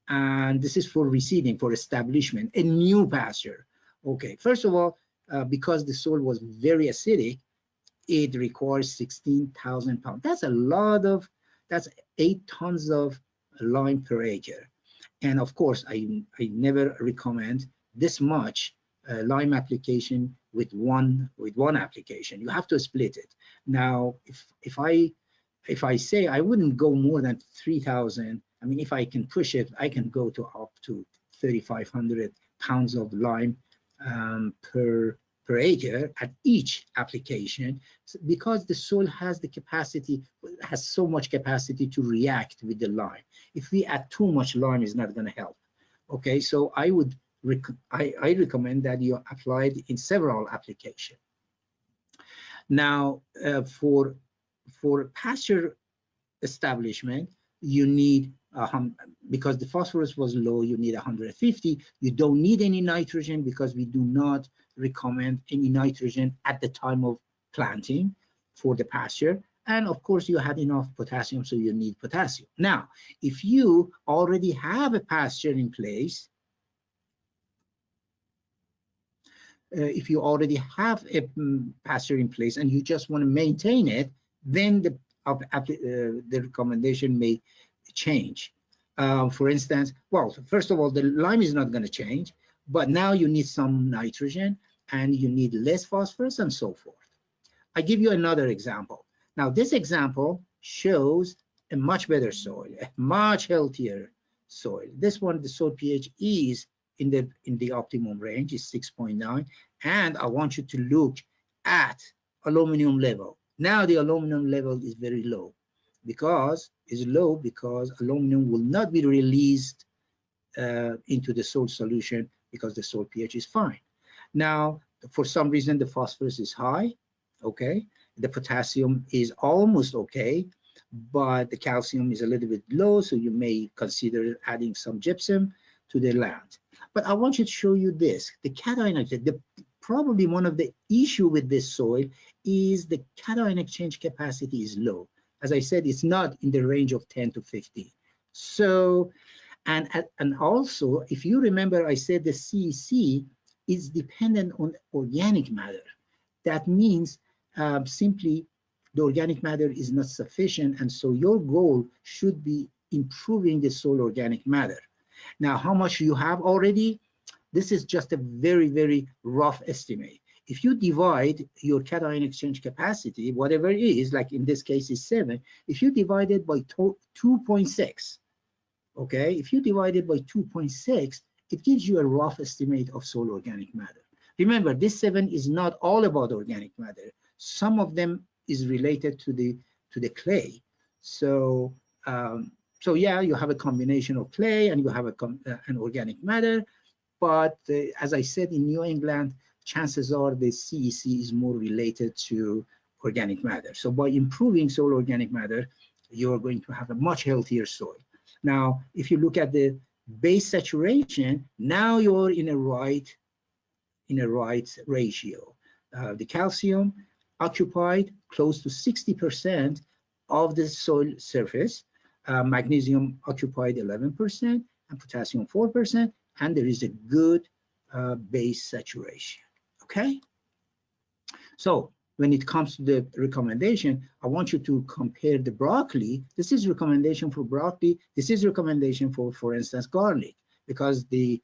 and this is for reseeding, for establishment, a new pasture. Okay, first of all, because the soil was very acidic, it requires 16,000 pounds. That's a lot of, that's 8 tons of lime per acre. And of course, I never recommend this much lime application with one application. You have to split it. Now, if I say I wouldn't go more than 3,000, I mean, if I can push it, I can go to up to 3,500 pounds of lime per acre at each application, because the soil has the capacity, has so much capacity to react with the lime. If we add too much lime, it's not going to help. Okay, so I recommend that you apply it in several applications. Now, for pasture establishment, you need because the phosphorus was low, you need 150. You don't need any nitrogen because we do not recommend any nitrogen at the time of planting for the pasture. And of course, you had enough potassium, so you need potassium. Now, if you already have a pasture in place, if you already have a pasture in place and you just want to maintain it, then the recommendation may change. For instance, well, first of all, the lime is not going to change, but now you need some nitrogen and you need less phosphorus and so forth. I give you another example. Now, this example shows a much better soil, a much healthier soil. This one, the soil pH is in the optimum range, is 6.9, and I want you to look at aluminum level. Now the aluminum level is very low. Because aluminum will not be released into the soil solution because the soil pH is fine. Now, for some reason, the phosphorus is high, okay? The potassium is almost okay, but the calcium is a little bit low, so you may consider adding some gypsum to the land. But I want you to show you this. The cation exchange, probably one of the issue with this soil is the cation exchange capacity is low. As I said, it's not in the range of 10 to 15. So, and also, if you remember, I said the CEC is dependent on organic matter. That means simply the organic matter is not sufficient, and so your goal should be improving the soil organic matter. Now, how much you have already? This is just a very, very rough estimate. If you divide your cation exchange capacity, whatever it is, like in this case is 7, if you divide it by 2.6, okay, if you divide it by 2.6, it gives you a rough estimate of soil organic matter. Remember, this 7 is not all about organic matter. Some of them is related to the clay. So, so yeah, you have a combination of clay and you have an organic matter. But as I said, in New England, chances are the CEC is more related to organic matter. So by improving soil organic matter, you're going to have a much healthier soil. Now, if you look at the base saturation, now you're in a right ratio. The calcium occupied close to 60% of the soil surface, magnesium occupied 11%, and potassium 4%, and there is a good base saturation. Okay, so when it comes to the recommendation, I want you to compare the broccoli. This is recommendation for broccoli. This is recommendation for instance, garlic, because the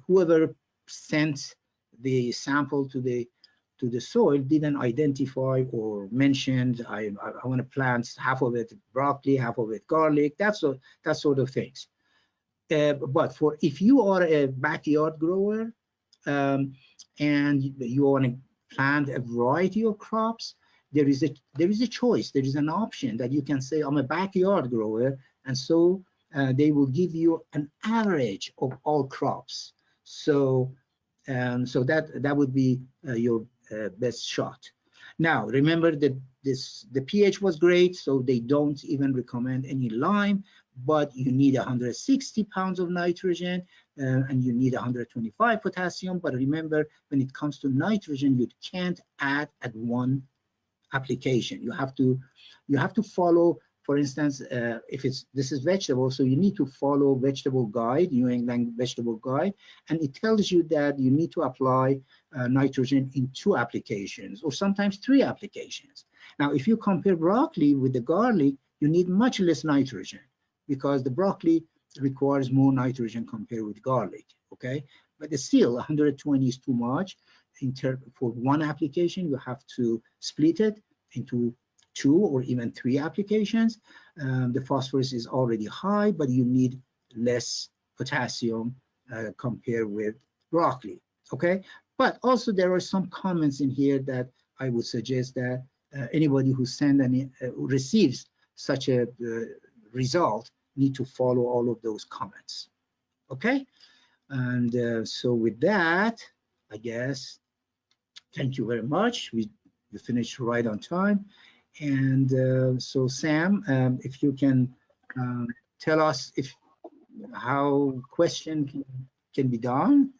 whoever sent the sample to the soil didn't identify or mentioned I want to plant half of it broccoli, half of it garlic. That sort of things. But for if you are a backyard grower and you want to plant a variety of crops, there is a choice. There is an option that you can say, I'm a backyard grower, and so they will give you an average of all crops. So so that would be your best shot. Now remember that the pH was great, so they don't even recommend any lime, but you need 160 pounds of nitrogen and you need 125 potassium. But remember, when it comes to nitrogen, you can't add at one application. You have to follow, for instance, if this is vegetable, so you need to follow vegetable guide, New England vegetable guide, and it tells you that you need to apply nitrogen in 2 applications or sometimes 3 applications. Now, if you compare broccoli with the garlic, you need much less nitrogen because the broccoli requires more nitrogen compared with garlic, okay? But still, 120 is too much. For one application, you have to split it into 2 or even 3 applications. The phosphorus is already high, but you need less potassium compared with broccoli, okay? But also there are some comments in here that I would suggest that anybody who receives such a result need to follow all of those comments, okay? And so with that, I guess, thank you very much. We finished right on time. And so Sam, if you can tell us how question can be done.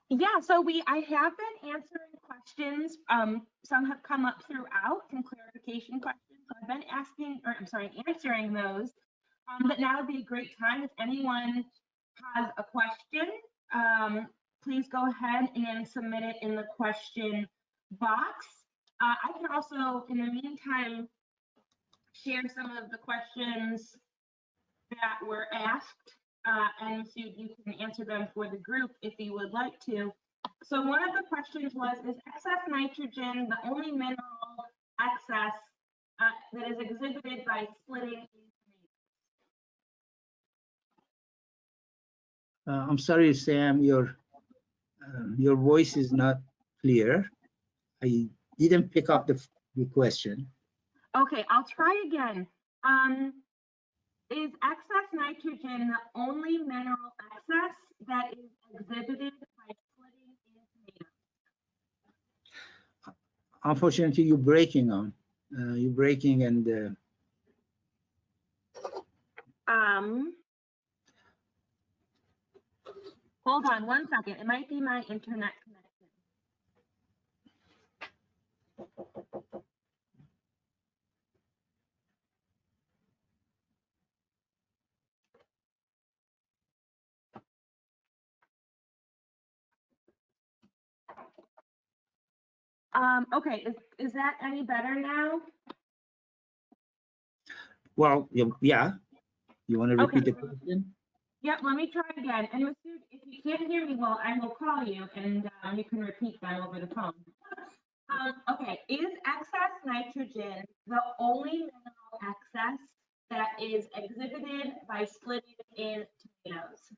Yeah, so I have been answering questions. Some have come up throughout, some clarification questions. So I've been answering those. But now would be a great time if anyone has a question. Please go ahead and submit it in the question box. I can also, in the meantime, share some of the questions that were asked, and so you can answer them for the group if you would like to. So one of the questions was, is excess nitrogen the only mineral excess that is exhibited by splitting? I'm sorry, Sam, your voice is not clear. I didn't pick up the question. Okay, I'll try again. Is excess nitrogen the only mineral excess that is exhibited by splitting in tomatoes? Unfortunately, you're breaking on. You're breaking and. Hold on one second. It might be my internet connection. Okay, is that any better now? Well, yeah. You want to repeat the question? Yep, let me try again. And if you can't hear me well, I will call you and you can repeat that over the phone. Okay, is excess nitrogen the only mineral excess that is exhibited by splitting in tomatoes?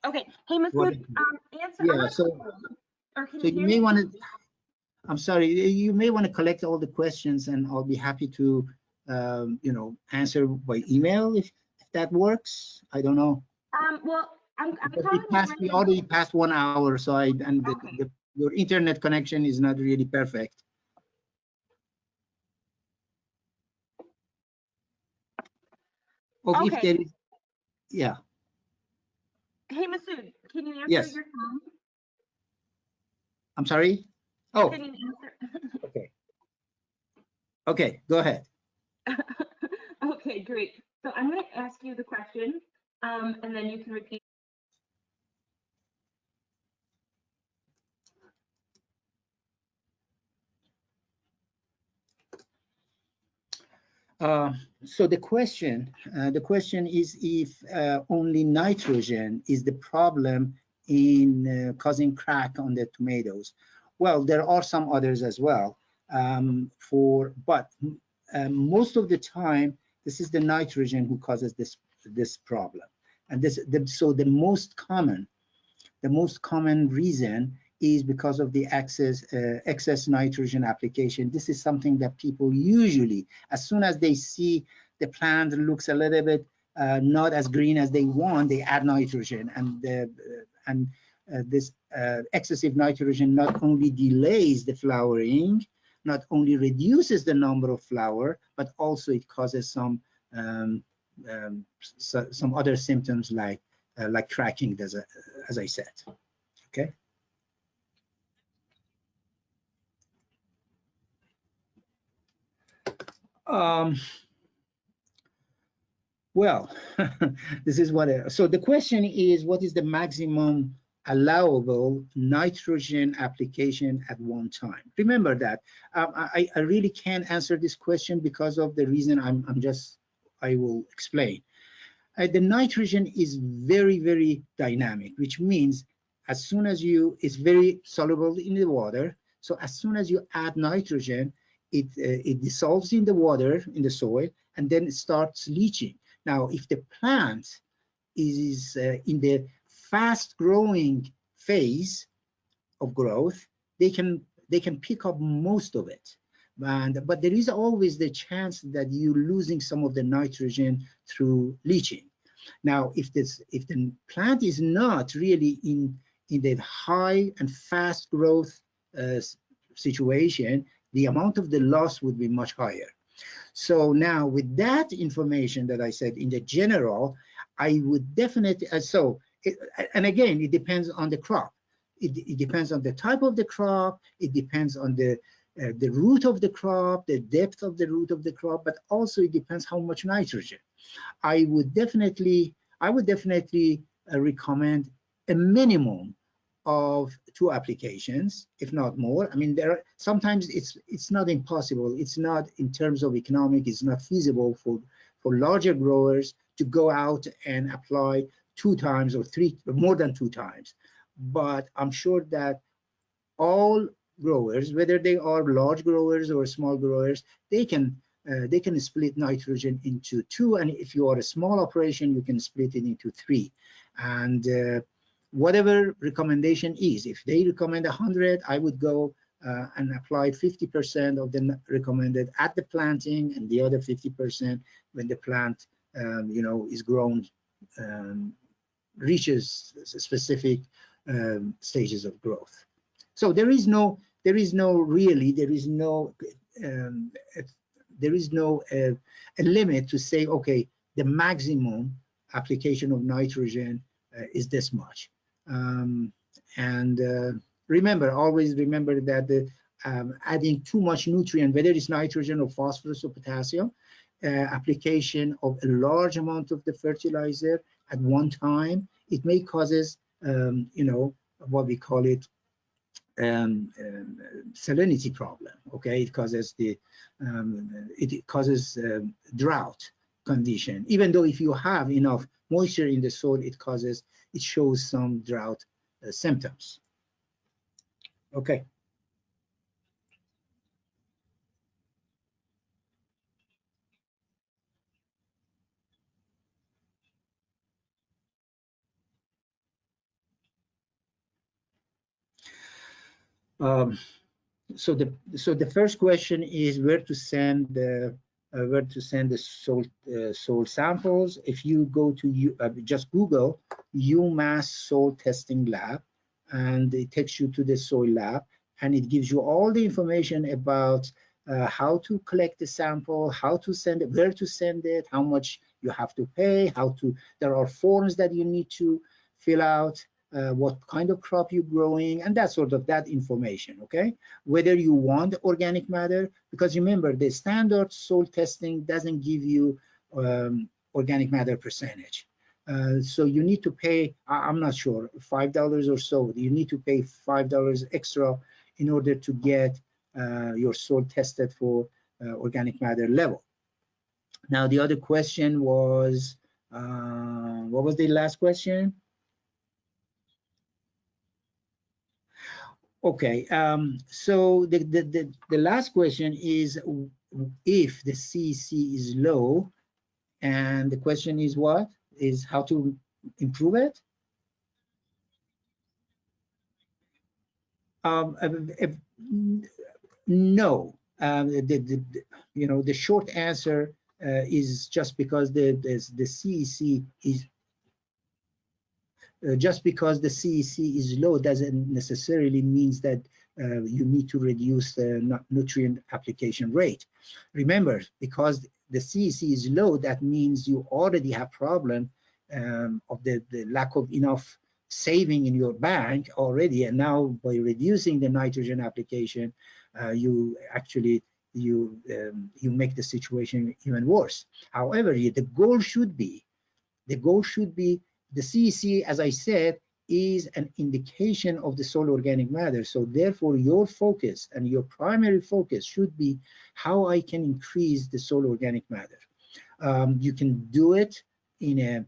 Okay, hey, Masoud, answer. Yeah, so you may want to, I'm sorry, you may want to collect all the questions and I'll be happy to, answer by email if that works. I don't know. Well, we already passed 1 hour, so your internet connection is not really perfect. Okay. If there is, yeah. Hey, Masoud, can you answer Yes. your phone? I'm sorry? Oh. Can you answer? Okay. Okay, go ahead. Okay, great. So I'm going to ask you the question, and then you can repeat. So the question is if only nitrogen is the problem in causing crack on the tomatoes. Well, there are some others as well. But most of the time, this is the nitrogen who causes this problem. And so the most common reason is because of the excess nitrogen application. This is something that people usually, as soon as they see the plant looks a little bit not as green as they want, they add nitrogen. And this excessive nitrogen not only delays the flowering, not only reduces the number of flower, but also it causes some other symptoms like cracking, as I said. Okay. Well, this is so the question is, what is the maximum allowable nitrogen application at one time. Remember that. I really can't answer this question because of the reason I will explain. The nitrogen is very, very dynamic, which means as soon as it's very soluble in the water. So as soon as you add nitrogen, it dissolves in the water, in the soil, and then it starts leaching. Now, if the plant is in the fast growing phase of growth, they can pick up most of it. But there is always the chance that you're losing some of the nitrogen through leaching. Now, if the plant is not really in the high and fast growth situation, the amount of the loss would be much higher. So now, with that information that I said in the general, I would definitely and again, it depends on the crop. It depends on the type of the crop. It depends on the root of the crop, the depth of the root of the crop, but also it depends how much nitrogen. I would definitely recommend a minimum of 2 applications, if not more. I mean, sometimes it's not impossible. It's not, in terms of economic, it's not feasible for larger growers to go out and apply 2 times or 3, more than 2 times. But I'm sure that all growers, whether they are large growers or small growers, they can split nitrogen into 2, and if you are a small operation, you can split it into 3. And whatever recommendation is, if they recommend 100, I would go and apply 50% of the recommended at the planting, and the other 50% when the plant, is grown, reaches specific stages of growth. So there is no a limit to say, okay, the maximum application of nitrogen is this much. Always remember that adding too much nutrient, whether it's nitrogen or phosphorus or potassium, application of a large amount of the fertilizer at one time, it may causes, what we call it, salinity problem. Okay, it causes drought condition. Even though if you have enough moisture in the soil, it shows some drought symptoms. Okay. So the first question is where to send the soil samples. If you go to just Google UMass Soil Testing Lab, and it takes you to the soil lab, and it gives you all the information about how to collect the sample, how to send it, where to send it, how much you have to pay, there are forms that you need to fill out, what kind of crop you're growing, and that information, okay? Whether you want organic matter, because remember, the standard soil testing doesn't give you organic matter percentage. So you need to pay, I'm not sure, $5 or so. You need to pay $5 extra in order to get your soil tested for organic matter level. Now, the other question was, what was the last question? Okay, so the last question is if the CEC is low, and the question is what? Is how to improve it? No. The short answer is just because the CEC is just because the CEC is low doesn't necessarily means that you need to reduce the nutrient application rate. Remember, because the CEC is low, that means you already have problem of the lack of enough saving in your bank already, and now by reducing the nitrogen application, you make the situation even worse. However, the goal should be the CEC, as I said, is an indication of the soil organic matter. So therefore, your focus and your primary focus should be how I can increase the soil organic matter. You can do it in an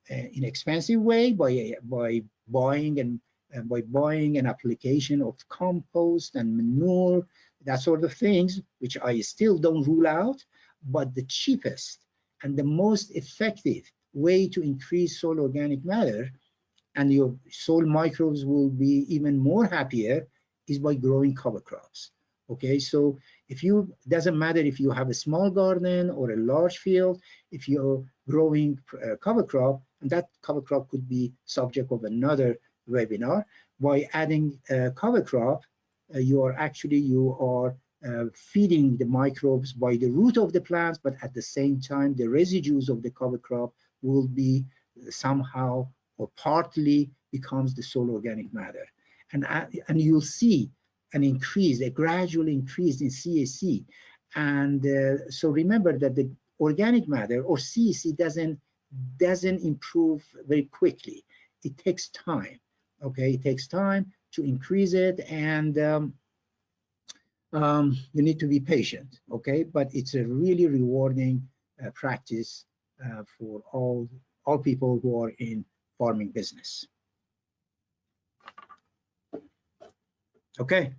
inexpensive way by buying an application of compost and manure, that sort of things, which I still don't rule out. But the cheapest and the most effective way to increase soil organic matter, and your soil microbes will be even more happier, is by growing cover crops. Okay, so doesn't matter if you have a small garden or a large field, if you're growing cover crop, and that cover crop could be subject of another webinar. By adding cover crop, you are feeding the microbes by the root of the plants, but at the same time, the residues of the cover crop will be somehow or partly becomes the soil organic matter. And you'll see a gradual increase in CAC. And so remember that the organic matter, or CAC, doesn't improve very quickly. It takes time. Okay, it takes time to increase it, and you need to be patient. Okay, but it's a really rewarding practice for all people who are in farming business. Okay.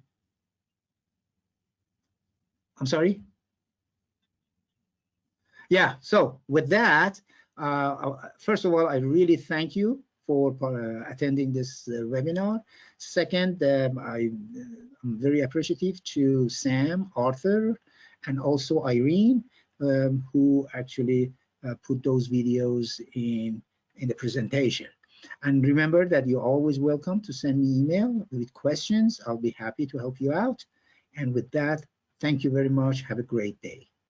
I'm sorry? Yeah, so with that, first of all, I really thank you for attending this webinar. Second, I'm very appreciative to Sam, Arthur, and also Irene, who actually put those videos in the presentation. And remember that you're always welcome to send me email with questions. I'll be happy to help you out. And with that, thank you very much. Have a great day.